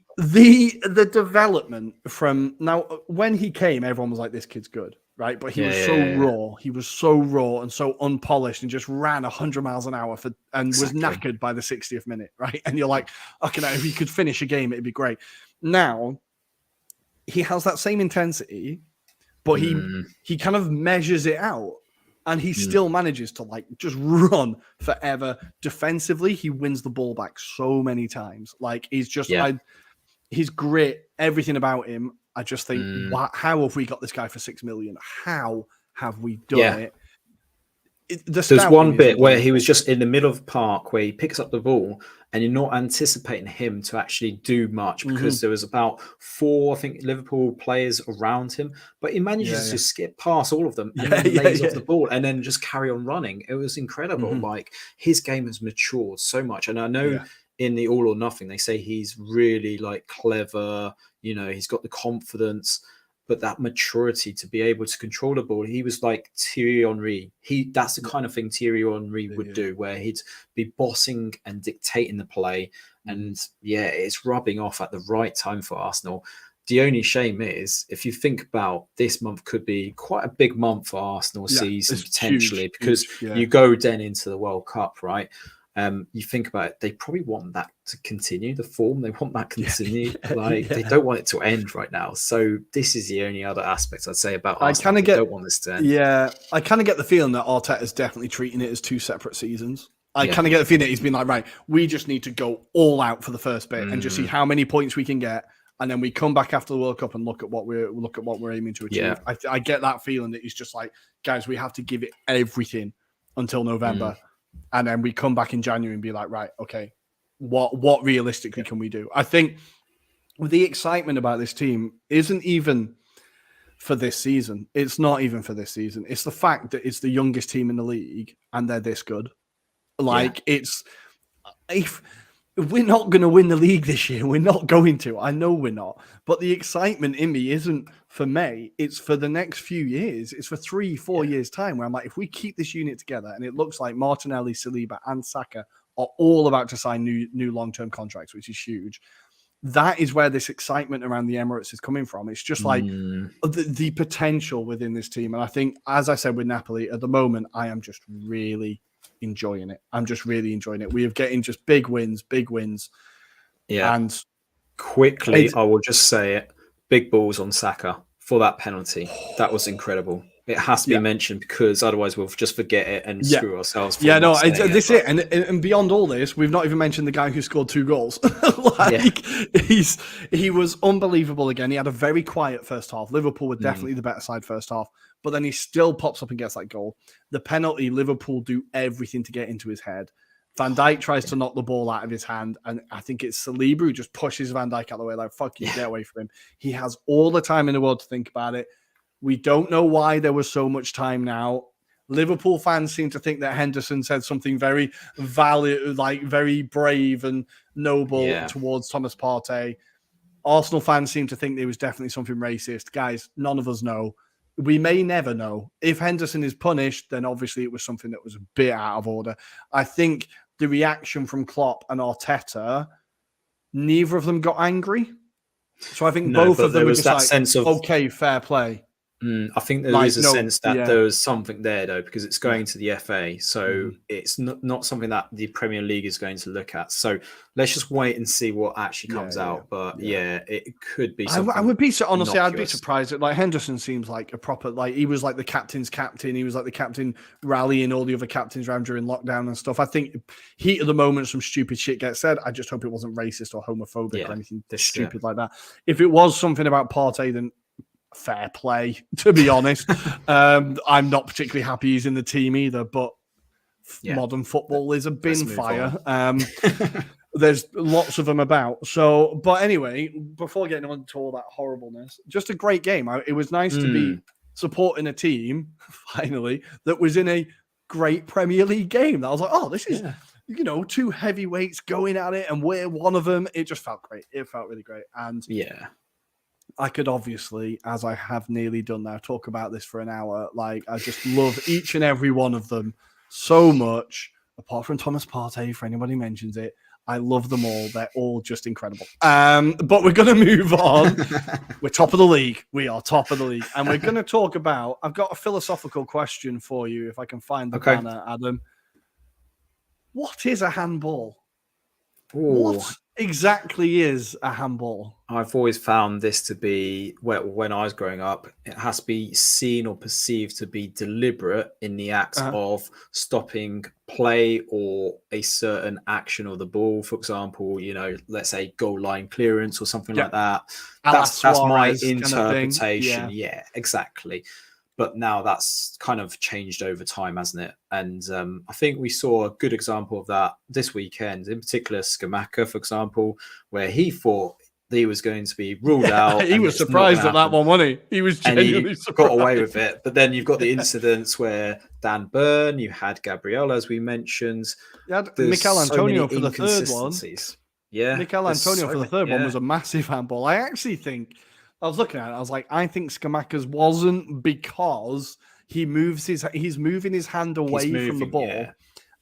development from now. When he came, everyone was like, this kid's good. Right, but he was so raw. He was so raw and so unpolished, and just ran 100 miles an hour was knackered by the 60th minute. Right, and you're like, okay, now if he could finish a game, it'd be great. Now he has that same intensity, but he kind of measures it out, and he still manages to like just run forever. Defensively, he wins the ball back so many times. Like he's just his grit, everything about him. I just think, how have we got this guy for 6 million? How have we done it? There's one bit where he was just in the middle of the park where he picks up the ball and you're not anticipating him to actually do much because there was about 4, I think, Liverpool players around him, but he manages to skip past all of them and then lays off the ball and then just carry on running. It was incredible. Like his game has matured so much. And I know in the All or Nothing, they say he's really like clever, you know, he's got the confidence, but that maturity to be able to control the ball. He was like Thierry Henry. That's the kind of thing Thierry Henry would do, where he'd be bossing and dictating the play. And it's rubbing off at the right time for Arsenal. The only shame is, if you think about this month could be quite a big month for Arsenal season potentially, because you go then into the World Cup, right? You think about it, they probably want that to continue, the form. They want that to continue. They don't want it to end right now. So this is the only other aspect I'd say about Arsenal. They don't want this to end. Yeah, I kind of get the feeling that Arteta is definitely treating it as 2 separate seasons. I kind of get the feeling that he's been like, right, we just need to go all out for the first bit and just see how many points we can get. And then we come back after the World Cup and look at what we're aiming to achieve. Yeah. I get that feeling that he's just like, guys, we have to give it everything until November. And then we come back in January and be like, right, okay, what realistically can we do? I think the excitement about this team isn't even for this season. It's not even for this season. It's the fact that it's the youngest team in the league and they're this good. Like if we're not going to win the league this year, we're not going to. I know we're not. But the excitement in me isn't for May. It's for the next few years. It's for 3-4 years' time where I'm like, if we keep this unit together, and it looks like Martinelli, Saliba, and Saka are all about to sign new long-term contracts, which is huge. That is where this excitement around the Emirates is coming from. It's just like the potential within this team. And I think, as I said with Napoli, at the moment, I am just really enjoying it. I'm just really enjoying it. We are getting just big wins. Yeah. And quickly, I will just say it. Big balls on Saka for that penalty. That was incredible. It has to be mentioned because otherwise we'll just forget it and screw ourselves. This is it. And beyond all this, we've not even mentioned the guy who scored 2 goals. He was unbelievable again. He had a very quiet first half. Liverpool were definitely the better side first half, but then he still pops up and gets that goal. The penalty, Liverpool do everything to get into his head. Van Dijk tries to knock the ball out of his hand, and I think it's Saliba who just pushes Van Dijk out of the way, like, fuck you, get away from him. He has all the time in the world to think about it. We don't know why there was so much time now. Liverpool fans seem to think that Henderson said something very valid, like very brave and noble towards Thomas Partey. Arsenal fans seem to think there was definitely something racist. Guys, none of us know. We may never know. If Henderson is punished, then obviously it was something that was a bit out of order. I think the reaction from Klopp and Arteta, neither of them got angry. So I think both of them were just that like, sense of, okay, fair play. I think there is a sense that there was something there, though, because it's going to the FA. So it's not something that the Premier League is going to look at. So let's just wait and see what actually comes out. But it could be something. I would be, honestly, I'd be surprised. Like, Henderson seems like a proper, like, he was like the captain's captain. He was like the captain rallying all the other captains around during lockdown and stuff. I think heat of the moment, some stupid shit gets said. I just hope it wasn't racist or homophobic or anything stupid like that. If it was something about Partey, then fair play, to be honest. I'm not particularly happy he's in the team either, but modern football is a bin fire. There's lots of them about. So, but anyway, before getting on to all that horribleness, just a great game. It was nice to be supporting a team, finally, that was in a great Premier League game. I was like, oh, this is, two heavyweights going at it, and we're one of them. It just felt great. It felt really great. And I could obviously, as I have nearly done now, talk about this for an hour. Like, I just love each and every one of them so much, apart from Thomas Partey, if anybody mentions it. I love them all. They're all just incredible. But we're going to move on. We're top of the league. We are top of the league. And we're going to talk about, I've got a philosophical question for you, if I can find the banner, Adam. What is a handball? Ooh. What exactly is a handball? I've always found this to be, when I was growing up, it has to be seen or perceived to be deliberate in the act of stopping play or a certain action of the ball. For example, let's say goal line clearance or something like that. That's my interpretation. Kind of yeah, exactly. But now that's kind of changed over time, hasn't it? And I think we saw a good example of that this weekend, in particular Scamacca, for example, where he thought he was going to be ruled out. He was surprised at that one, wasn't he? He was genuinely surprised. Got away with it. But then you've got the incidents where Dan Burn, you had Gabrielle, as we mentioned. You had Mikel Antonio for the third one. Yeah. Mikel Antonio for the third one was a massive handball. I actually think, I was looking at it, I was like, I think Scamacca's wasn't, because he's moving his hand away from the ball,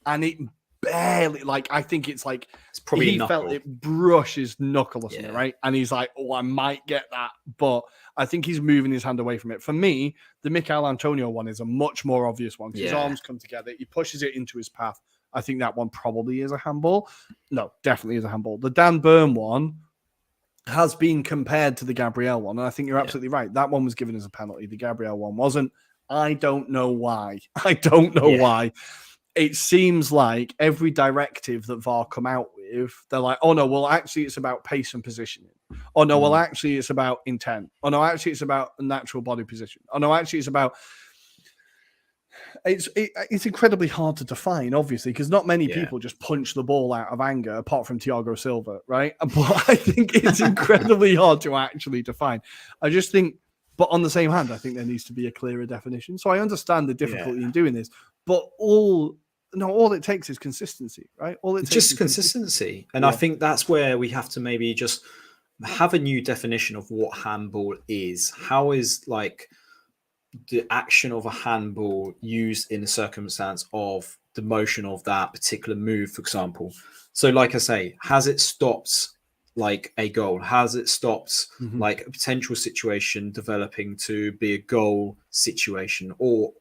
and it barely, like, I think it's like, it's probably he felt it brush his knuckle or something, right? And he's like, oh, I might get that, but I think he's moving his hand away from it. For me, the Mikel Antonio one is a much more obvious one, because his arms come together, he pushes it into his path. I think that one probably is a handball. No, definitely is a handball. The Dan Burn one has been compared to the Gabrielle one, and I think you're absolutely right. That one was given as a penalty. The Gabrielle one wasn't. I don't know why. Why. It seems like every directive that VAR come out with, they're like, oh no, well actually it's about pace and positioning. Oh no, well actually it's about intent. Oh no, actually it's about natural body position. Oh no, actually it's about... It's incredibly hard to define, obviously, because not many people just punch the ball out of anger, apart from Thiago Silva, right? But I think it's incredibly hard to actually define. I just think, but on the same hand, I think there needs to be a clearer definition. So I understand the difficulty in doing this, but all it takes is consistency, right? All it takes just is consistency. And I think that's where we have to maybe just have a new definition of what handball is. How is, like, the action of a handball used in the circumstance of the motion of that particular move, for example. So, like I say, has it stopped like a goal? Has it stopped like a potential situation developing to be a goal situation, or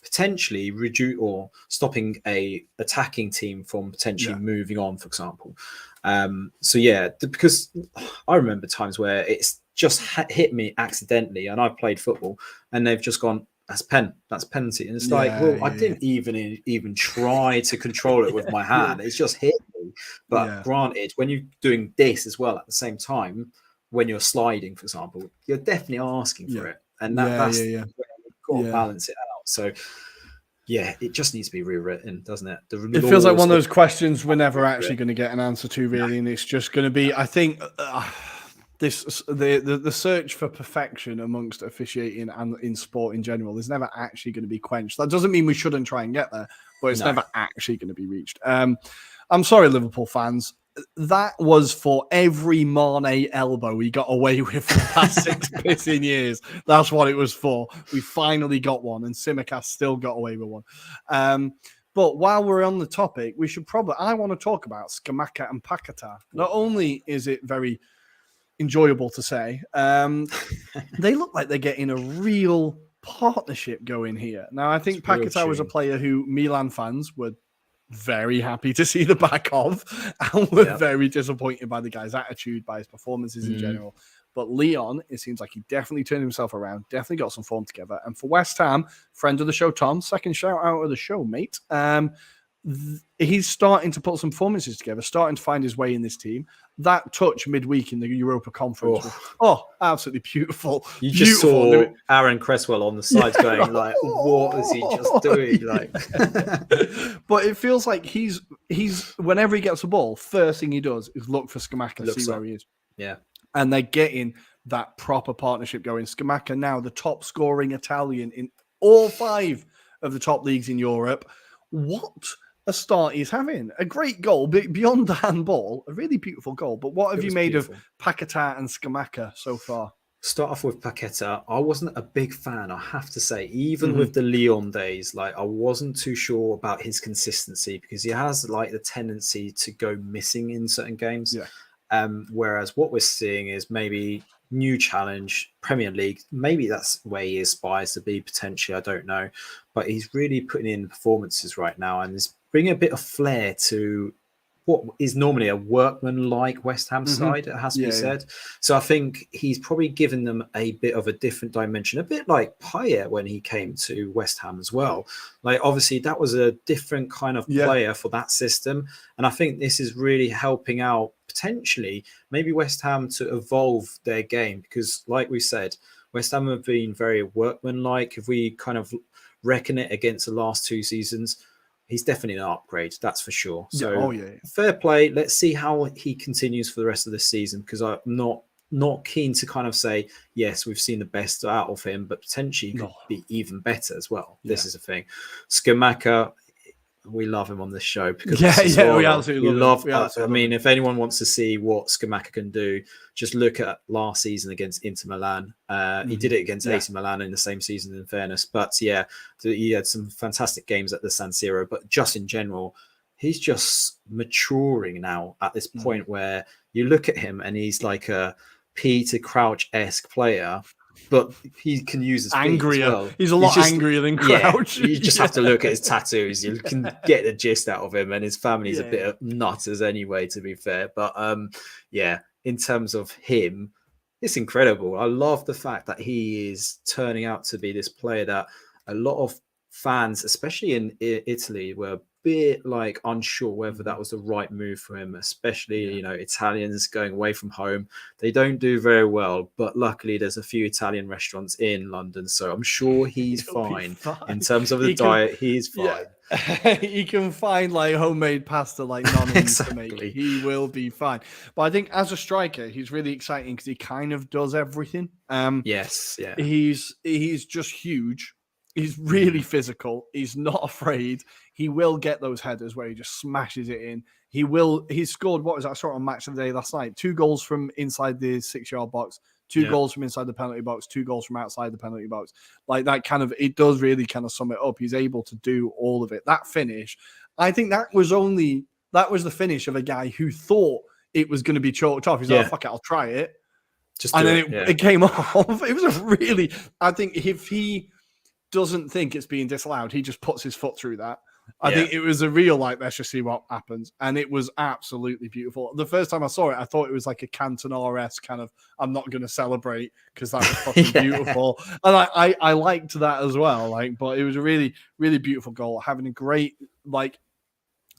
potentially reduce or stopping a attacking team from potentially moving on, for example? Because I remember times where it's just hit me accidentally, and I've played football, and they've just gone, that's penalty, and it's I didn't even try to control it with my hand. It's just hit me. But granted, when you're doing this as well at the same time, when you're sliding, for example, you're definitely asking for it, and that's where you've got to balance it out. So Yeah, it just needs to be rewritten, doesn't it? It feels like one of those questions we're never actually going to get an answer to, really, and it's just going to be, I think, the search for perfection amongst officiating and in sport in general is never actually going to be quenched. That doesn't mean we shouldn't try and get there, but it's never actually going to be reached. I'm sorry, Liverpool fans. That was for every Mane elbow he got away with for the past 6 pissing years. That's what it was for. We finally got one, and Tsimikas still got away with one. But while we're on the topic, I want to talk about Scamacca and Paquetá. Not only is it very enjoyable to say, they look like they're getting a real partnership going here. Now, I think Paquetá was a player who Milan fans were very happy to see the back of, and we're very disappointed by the guy's attitude, by his performances in general. But Leon, it seems like he definitely turned himself around, definitely got some form together. And for West Ham, friend of the show, Tom, second shout out of the show, mate. He's starting to put some performances together, starting to find his way in this team. That touch midweek in the Europa Conference was, absolutely beautiful. You just saw Aaron Cresswell on the sides going like, what is he just doing? Like, but it feels like he's whenever he gets the ball, first thing he does is look for Scamacca, see where he is. Yeah. And they're getting that proper partnership going. Scamacca now the top scoring Italian in all 5 of the top leagues in Europe. What a start he's having. A great goal, beyond the handball, a really beautiful goal. But what have you made of Paquetá and Scamacca so far? Start off with Paquetá. I wasn't a big fan, I have to say. Even with the Lyon days, like I wasn't too sure about his consistency because he has like the tendency to go missing in certain games. Yeah. Whereas what we're seeing is maybe new challenge, Premier League. Maybe that's where he aspires to be potentially. I don't know. But he's really putting in performances right now and is bringing a bit of flair to what is normally a workman-like West Ham side, it has to be said. So I think he's probably given them a bit of a different dimension, a bit like Payet when he came to West Ham as well. Like, obviously, that was a different kind of player for that system. And I think this is really helping out, potentially, maybe West Ham to evolve their game. Because, like we said, West Ham have been very workman-like. If we kind of reckon it against the last 2 seasons, he's definitely an upgrade, that's for sure. So fair play. Let's see how he continues for the rest of the season, because I'm not keen to kind of say, yes, we've seen the best out of him, but potentially he could be even better as well. This is a thing. Scamacca, we love him on this show because we absolutely love him. I mean, if anyone wants to see what Scamacca can do, just look at last season against Inter Milan. He did it against AC Milan in the same season, in fairness. But yeah, he had some fantastic games at the San Siro. But just in general, he's just maturing now at this point where you look at him and he's like a Peter Crouch-esque player. But he can use his angrier. As well. He's a lot angrier than Crouch. You just have to look at his tattoos. You can get the gist out of him, and his family's a bit of nutters anyway, to be fair. But in terms of him, it's incredible. I love the fact that he is turning out to be this player that a lot of fans, especially in Italy, were bit like unsure whether that was the right move for him, especially Italians going away from home. They don't do very well, but luckily there's a few Italian restaurants in London, so I'm sure he's fine in terms of the diet. He's fine. He can find like homemade pasta like none of us to make. He will be fine. But I think as a striker, he's really exciting because he kind of does everything. He's just huge. He's really physical. He's not afraid. He will get those headers where he just smashes it in. He's scored, what was that sort of match of the day last night? 2 goals from inside the 6-yard box, 2 goals from inside the penalty box, 2 goals from outside the penalty box. Like that kind of, it does really kind of sum it up. He's able to do all of it. That finish, I think that was the finish of a guy who thought it was going to be chalked off. He's like, oh, fuck it, I'll try it. It came off. It was a really, I think if he doesn't think it's being disallowed, he just puts his foot through that. I think it was a real, like, let's just see what happens. And it was absolutely beautiful. The first time I saw it, I thought it was like a Cantona-esque kind of, I'm not going to celebrate because that was fucking beautiful. And I liked that as well. Like, but it was a really, really beautiful goal. Having a great, like,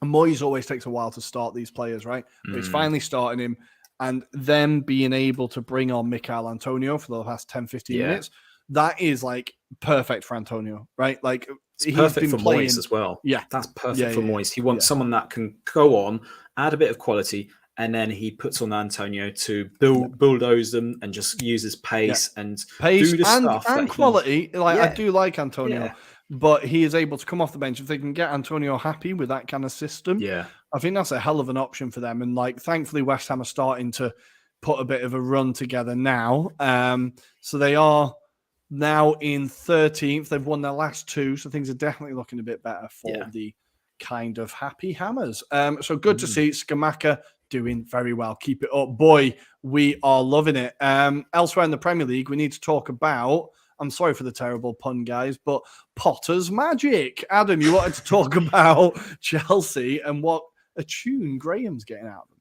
Moyes always takes a while to start these players, right? But he's finally starting him. And them being able to bring on Michail Antonio for the last 10, 15 minutes, that is like perfect for Antonio, right? Like It's perfect for playing Moyes as well. Yeah, That's perfect for Moyes. He wants yeah. someone that can go on, add a bit of quality, and then he puts on Antonio to bulldoze them and just use his pace and Pace do the stuff and that he. quality. Like I Yeah, do like Antonio, yeah, but he is able to come off the bench. If they can get Antonio happy with that kind of system, yeah. I think that's a hell of an option for them. And like, thankfully, West Ham are starting to put a bit of a run together now. So they are now in 13th. They've won their last two, so things are definitely looking a bit better for the kind of happy Hammers. So good to see Scamacca doing very well. Keep it up, boy. We are loving it. Elsewhere in the Premier League, we need to talk about, I'm sorry for the terrible pun, guys, but Potter's Magic. Adam, you wanted to talk about Chelsea and what a tune Graham's getting out of them.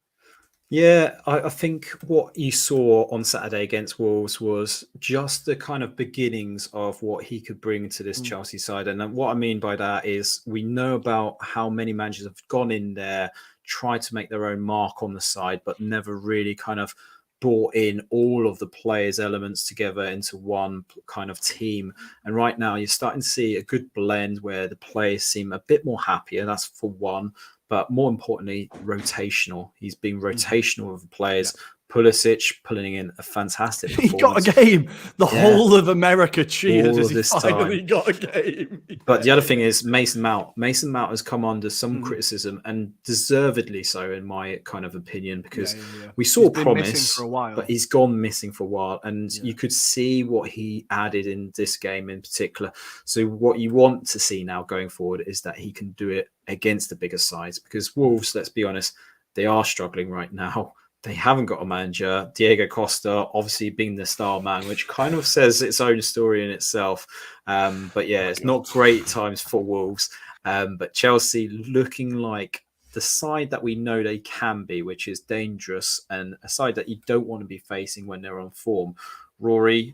Yeah, I think what you saw on Saturday against Wolves was just the kind of beginnings of what he could bring to this Chelsea side. And what I mean by that is we know about how many managers have gone in there, tried to make their own mark on the side, but never really kind of brought in all of the players' elements together into one kind of team. And right now you're starting to see a good blend where the players seem a bit more happier. That's for one. But more importantly, rotational. He's been rotational with the players. Pulisic pulling in a fantastic performance. He got a game. The whole of America cheered as he finally got a game. But the other thing is Mason Mount. Mason Mount has come under some criticism, and deservedly so, in my kind of opinion, because we saw promise, but he's gone missing for a while. And you could see what he added in this game in particular. So what you want to see now going forward is that he can do it against the bigger sides, because Wolves, let's be honest, they are struggling right now. They haven't got a manager. Diego Costa, obviously being the star man, which kind of says its own story in itself. But yeah, it's not great times for Wolves. But Chelsea looking like the side that we know they can be, which is dangerous and a side that you don't want to be facing when they're on form. Rory,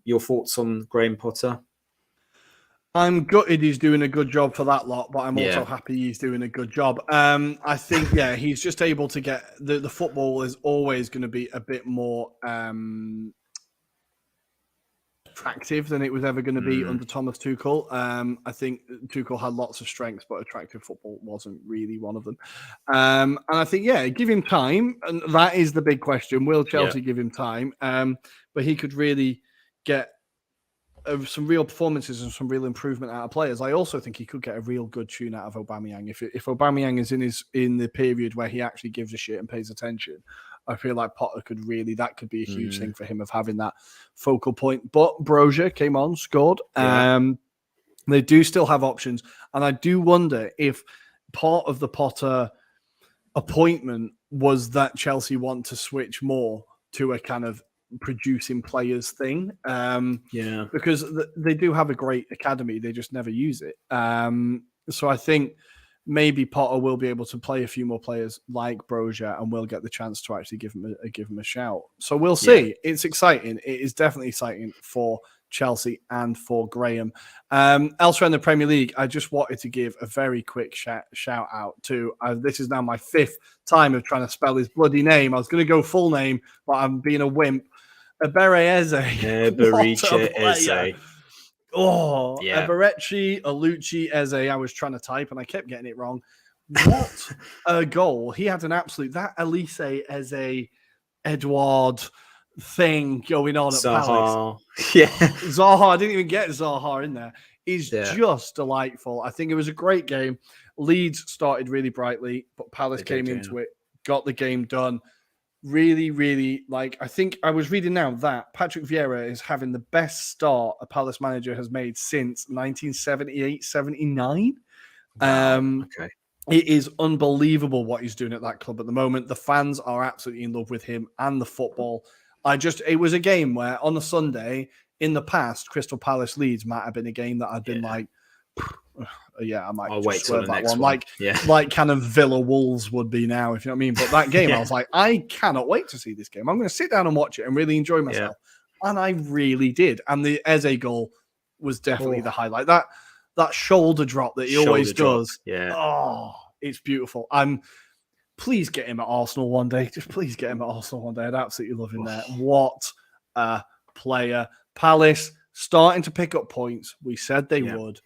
your thoughts on Graham Potter? I'm gutted he's doing a good job for that lot, but I'm also happy he's doing a good job. I think, he's just able to get the football is always going to be a bit more attractive than it was ever going to be under Thomas Tuchel. I think Tuchel had lots of strengths, but attractive football wasn't really one of them. And I think, give him time. And that is the big question. Will Chelsea give him time? But he could really get some real performances and some real improvement out of players. I also think he could get a real good tune out of Aubameyang. If Aubameyang is in the period where he actually gives a shit and pays attention, I feel like Potter that could be a huge thing for him of having that focal point. But Brozier came on, scored. They do still have options. And I do wonder if part of the Potter appointment was that Chelsea want to switch more to a kind of producing players thing. Because they do have a great academy. They just never use it. So I think maybe Potter will be able to play a few more players like Brozier and will get the chance to actually give him a shout. So we'll see. It's exciting. It is definitely exciting for Chelsea and for Graham. Elsewhere in the Premier League, I just wanted to give a very quick shout out to, this is now my 5th time of trying to spell his bloody name. I was going to go full name, but I'm being a wimp. Eberechi Eze. Eberechi Eze. I was trying to type and I kept getting it wrong. What a goal. He had an absolute, that Elise Eze Edward thing going on at Palace. Zaha, I didn't even get Zaha in there. He's just delightful. I think it was a great game. Leeds started really brightly, but Palace came into it, got the game done. Really, really, I think I was reading now that Patrick Vieira is having the best start a Palace manager has made since 1978-79. It is unbelievable what he's doing at that club at the moment. The fans are absolutely in love with him and the football. It was a game where on the Sunday in the past, Crystal Palace Leeds might have been a game that I'd been I might wait till the next one. Like kind of Villa Wolves would be now, if you know what I mean. But that game, I was like, I cannot wait to see this game. I'm going to sit down and watch it and really enjoy myself. And I really did. And the Eze goal was definitely the highlight. That shoulder drop that he always does. Oh, it's beautiful. Please get him at Arsenal one day. Just please get him at Arsenal one day. I'd absolutely love him there. What a player. Palace starting to pick up points. We said they would.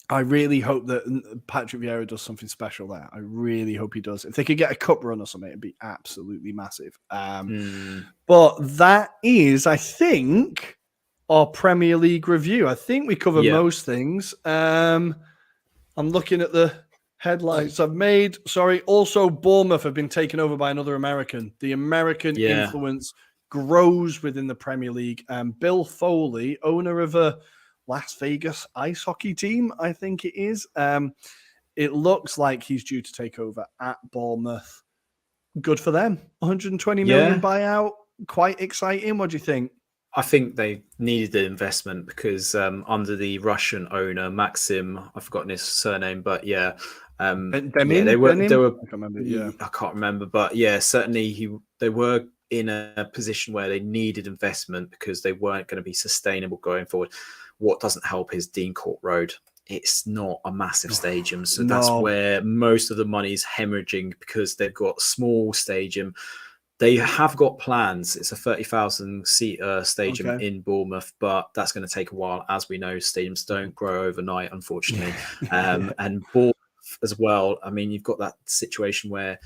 I really hope that Patrick Vieira does something special there. I really hope he does. If they could get a cup run or something, it'd be absolutely massive. But that is, I think, our Premier League review. I think we covered most things. I'm looking at the headlines I've made. Sorry. Also, Bournemouth have been taken over by another American. The American influence grows within the Premier League. Bill Foley, owner of a Las Vegas ice hockey team, I think it is. It looks like he's due to take over at Bournemouth. Good for them. 120 million buyout. Quite exciting. What do you think? I think they needed the investment because under the Russian owner, Maxim, I've forgotten his surname, but they were. I can't remember, but certainly they were in a position where they needed investment because they weren't going to be sustainable going forward. What doesn't help is Dean Court Road. It's not a massive stadium, so that's where most of the money is hemorrhaging because they've got small stadium. They have got plans. It's a 30,000 seat stadium in Bournemouth, but that's going to take a while. As we know, stadiums don't grow overnight, unfortunately. And Bournemouth as well. I mean, you've got that situation where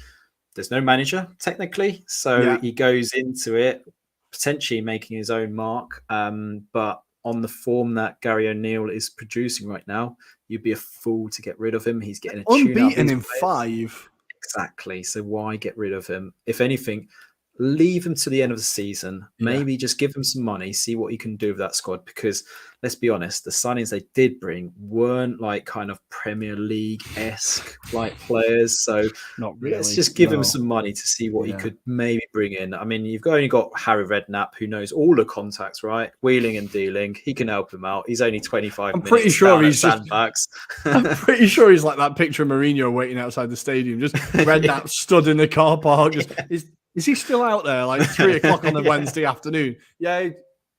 there's no manager technically, so he goes into it potentially making his own mark. But on the form that Gary O'Neill is producing right now, you'd be a fool to get rid of him. He's getting unbeaten in 5. Exactly. So why get rid of him? If anything, leave him to the end of the season. Maybe just give him some money, see what he can do with that squad. Because let's be honest, the signings they did bring weren't like kind of Premier League-esque like players. So not really. Let's just give him some money to see what he could maybe bring in. I mean, you've only got Harry Redknapp, who knows all the contacts, right? Wheeling and dealing. He can help him out. He's only 25 minutes. I'm pretty sure he's Sandbags. I'm pretty sure he's like that picture of Mourinho waiting outside the stadium. Just Redknapp stood in the car park. Just, is he still out there? Like 3 o'clock on the Wednesday afternoon? Yeah,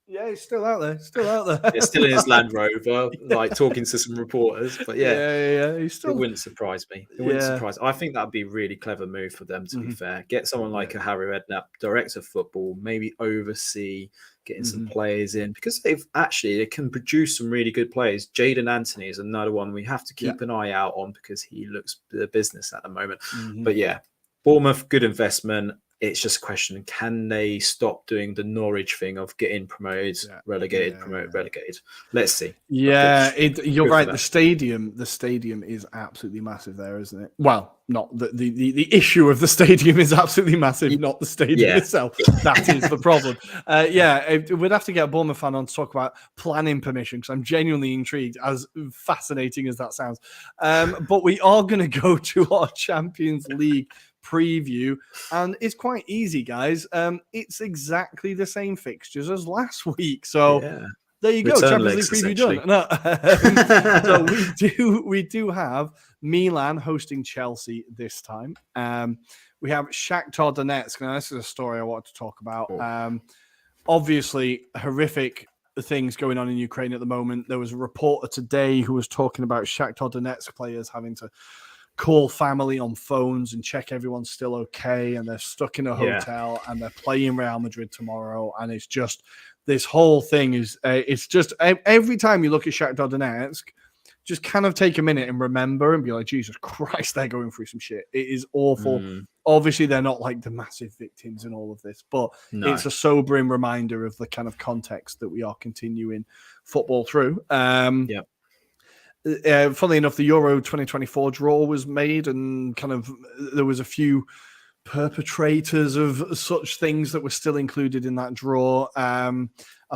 he's still out there. Still out there. Still in his Land Rover, like talking to some reporters. But He's still. It wouldn't surprise me. It wouldn't surprise. I think that'd be a really clever move for them. To be fair, get someone like a Harry Redknapp, director of football, maybe oversee getting some players in because they can produce some really good players. Jadon Anthony is another one we have to keep an eye out on because he looks the business at the moment. But Bournemouth, good investment. It's just a question, can they stop doing the Norwich thing of getting promoted, relegated, promoted, relegated? Let's see. Yeah, you're right. The stadium is absolutely massive there, isn't it? Well, not the issue of the stadium is absolutely massive, not the stadium itself. That is the problem. We'd have to get a Bournemouth fan on to talk about planning permission because I'm genuinely intrigued, as fascinating as that sounds. But we are going to go to our Champions League preview, and it's quite easy, guys. It's exactly the same fixtures as last week, so there you go. Champions League preview done. So we do have Milan hosting Chelsea this time. We have Shakhtar Donetsk. Now this is a story I wanted to talk about. Obviously horrific things going on in Ukraine at the moment. There was a reporter today who was talking about Shakhtar Donetsk players having to call family on phones and check everyone's still okay, and they're stuck in a hotel and they're playing Real Madrid tomorrow, and it's just this whole thing is it's just every time you look at Shakhtar Donetsk, just kind of take a minute and remember and be like, Jesus Christ, they're going through some shit. It is awful. Obviously they're not like the massive victims in all of this, but it's a sobering reminder of the kind of context that we are continuing football through. Funnily enough, the Euro 2024 draw was made, and kind of there was a few perpetrators of such things that were still included in that draw. I've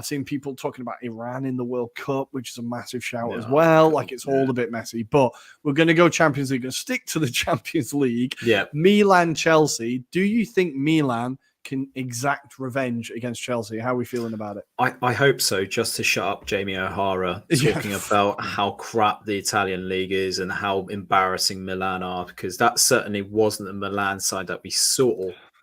seen people talking about Iran in the World Cup, which is a massive shout as well. Like it's all a bit messy, but we're going to go Champions League and stick to the Champions League. Milan, Chelsea. Do you think Milan can exact revenge against Chelsea? How are we feeling about it? I hope so, just to shut up Jamie O'Hara talking about how crap the Italian league is and how embarrassing Milan are, because that certainly wasn't the Milan side that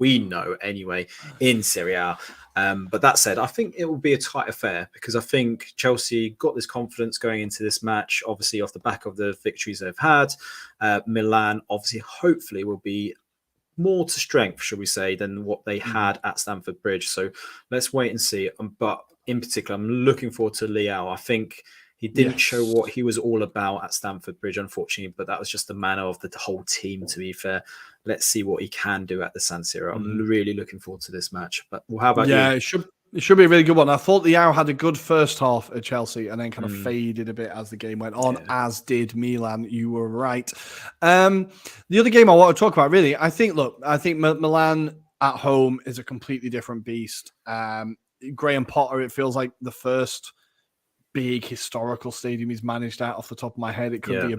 we know anyway, in Serie A. But that said, I think it will be a tight affair because I think Chelsea got this confidence going into this match, obviously off the back of the victories they've had. Milan, obviously, hopefully will be more to strength, shall we say, than what they had at Stamford Bridge. So let's wait and see. But in particular, I'm looking forward to Leao. I think He didn't show what he was all about at Stamford Bridge, unfortunately, but that was just the manner of the whole team, to be fair. Let's see what he can do at the San Siro. I'm really looking forward to this match. But how about you? Yeah, it should be a really good one. I thought the Arrow had a good first half at Chelsea and then kind of faded a bit as the game went on, as did Milan. You were right. The other game I want to talk about, really, I think Milan at home is a completely different beast. Graham Potter, it feels like the first big historical stadium he's managed out off the top of my head. It could be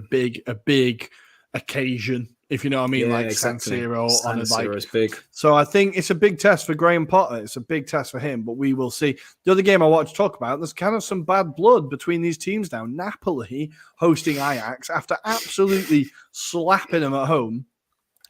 a big occasion, if you know what I mean, like exactly. San Siro on a bike. Is big. So I think it's a big test for Graham Potter. It's a big test for him, but we will see. The other game I want to talk about, there's kind of some bad blood between these teams now. Napoli hosting Ajax after absolutely slapping them at home.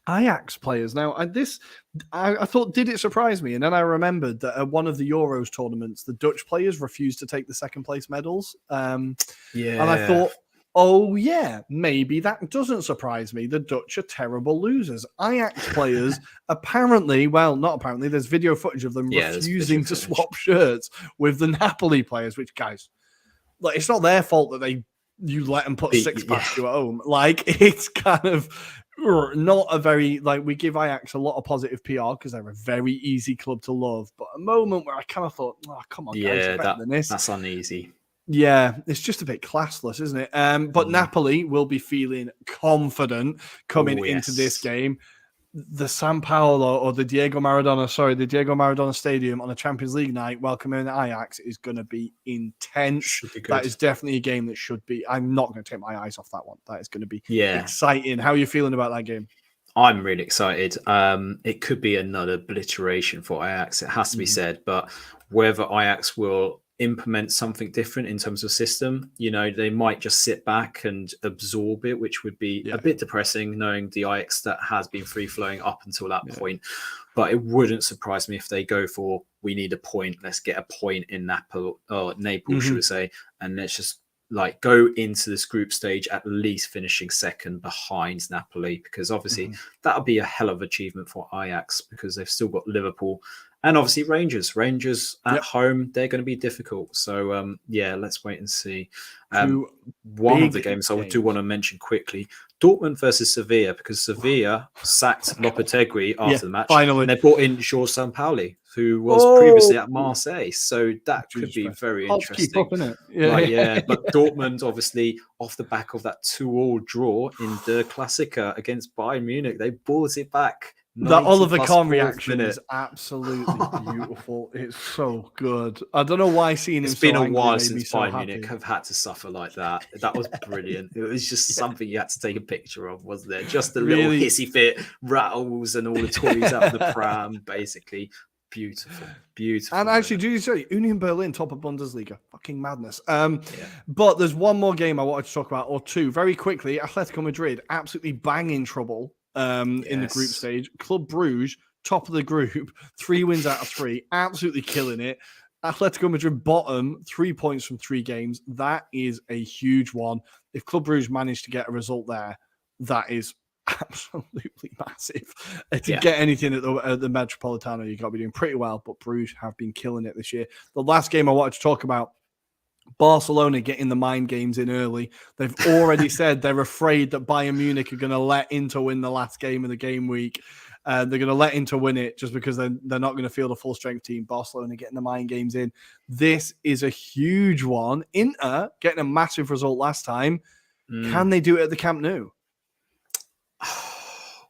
Ajax players. Now, I thought, did it surprise me? And then I remembered that at one of the Euros tournaments, the Dutch players refused to take the second place medals. And I thought, oh, yeah, maybe that doesn't surprise me. The Dutch are terrible losers. Ajax players apparently, well, not apparently, there's video footage of them refusing to swap shirts with the Napoli players, which, guys, like, it's not their fault that you let them put six-packs you at home. Like, it's kind of not a very, like, we give Ajax a lot of positive PR because they're a very easy club to love. But a moment where I kind of thought, oh, come on, guys, better than this. That's uneasy. Yeah, it's just a bit classless, isn't it? But Napoli will be feeling confident coming into this game. The San Paolo or the Diego Maradona Stadium on a Champions League night welcoming Ajax is going to be intense. That is definitely a game that should be. I'm not going to take my eyes off that one. That is going to be exciting. How are you feeling about that game? I'm really excited. It could be another obliteration for Ajax. It has to be said, but whether Ajax will implement something different in terms of system, they might just sit back and absorb it, which would be a bit depressing knowing the Ajax that has been free flowing up until that point. But it wouldn't surprise me if they go for, we need a point, let's get a point in Naples, should we say, and let's just go into this group stage at least finishing second behind Napoli, because obviously that would be a hell of achievement for Ajax because they've still got Liverpool. And obviously Rangers at home, they're going to be difficult. So, let's wait and see. One of the games I do want to mention quickly, Dortmund versus Sevilla, because Sevilla sacked Lopetegui after the match. Finally. And they brought in Georges Sampaoli, who was previously at Marseille. So that could be very interesting. Keep up, innit? But Dortmund, obviously, off the back of that 2-2 draw in the Klassiker against Bayern Munich, they brought it back. That Oliver Kahn reaction is absolutely beautiful. It's so good. I don't know why seeing him. It's been a while since Bayern Munich have had to suffer like that. That was brilliant. It was just something you had to take a picture of, wasn't there? Just the little hissy fit rattles and all the toys out of the pram, basically. Beautiful. And actually, do you say Union Berlin top of Bundesliga? Fucking madness. But there's one more game I wanted to talk about, or two, very quickly. Atletico Madrid absolutely banging trouble. In the group stage. Club Brugge, top of the group, 3 wins out of 3, absolutely killing it. Atletico Madrid bottom, 3 points from 3 games. That is a huge one. If Club Brugge managed to get a result there, that is absolutely massive. To get anything at the Metropolitano, you've got to be doing pretty well, but Brugge have been killing it this year. The last game I wanted to talk about, Barcelona getting the mind games in early. They've already said they're afraid that Bayern Munich are going to let Inter win the last game of the game week. They're going to let Inter win it just because they're not going to field a full strength team. Barcelona getting the mind games in. This is a huge one. Inter getting a massive result last time. Can they do it at the Camp Nou?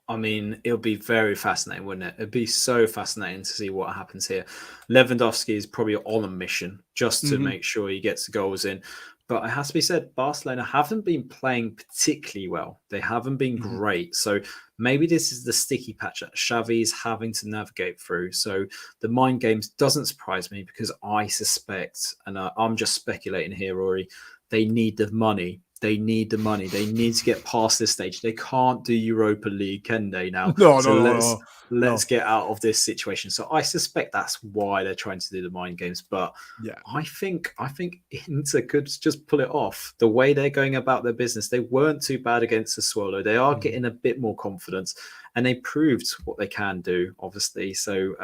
I mean, it'll be very fascinating, wouldn't it? It'd be so fascinating to see what happens here. Lewandowski is probably on a mission just to make sure he gets the goals in. But it has to be said, Barcelona haven't been playing particularly well. They haven't been great. So maybe this is the sticky patch that Xavi is having to navigate through. So the mind games doesn't surprise me because I suspect, and I'm just speculating here, Rory, they need the money. They need the money. They need to get past this stage. They can't do Europa League, can they now? Let's get out of this situation. So I suspect that's why they're trying to do the mind games. But I think Inter could just pull it off. The way they're going about their business, they weren't too bad against Sassuolo. They are getting a bit more confidence, and they proved what they can do, obviously. So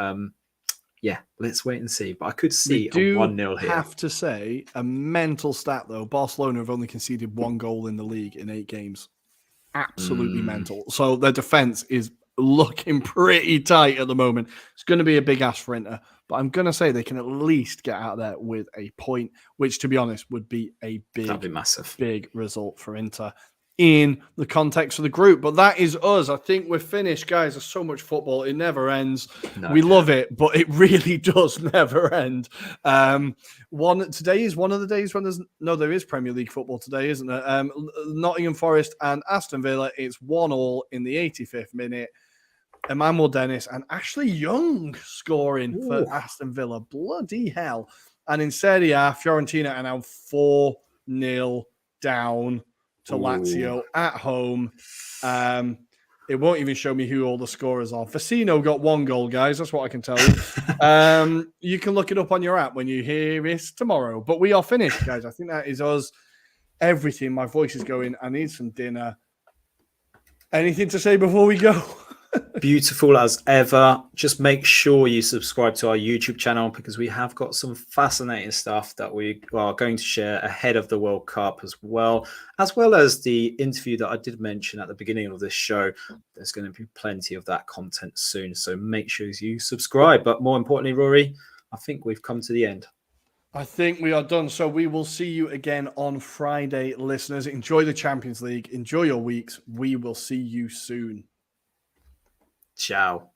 yeah, let's wait and see. But I could We see a do 1-0 here. have to say a mental stat, though. Barcelona have only conceded 1 goal in the league in 8 games. Absolutely mental. So their defense is looking pretty tight at the moment. It's going to be a big ask for Inter, but I'm going to say they can at least get out there with a point, which, to be honest, would be a That'd be massive. big result for Inter in the context of the group. But that is us. I think we're finished, guys. There's so much football. It never ends. We love it, but it really does never end. Today is one of the days when there is Premier League football today, isn't there? Nottingham Forest and Aston Villa. It's 1-1 in the 85th minute. Emmanuel Dennis and Ashley Young scoring for Aston Villa. Bloody hell. And in Serie A, Fiorentina are now 4-0 down to Lazio at home. It won't even show me who all the scorers are. Vecino got 1 goal, guys. That's what I can tell you. You can look it up on your app when you hear this tomorrow. But we are finished, guys. I think that is us. Everything. My voice is going. I need some dinner. Anything to say before we go? Beautiful as ever. Just make sure you subscribe to our YouTube channel because we have got some fascinating stuff that we are going to share ahead of the World Cup as well as the interview that I did mention at the beginning of this show. There's going to be plenty of that content soon, so make sure you subscribe. But more importantly, Rory, I think we've come to the end. I think we are done. So we will see you again on Friday, listeners. Enjoy the Champions League. Enjoy your weeks. We will see you soon. Ciao.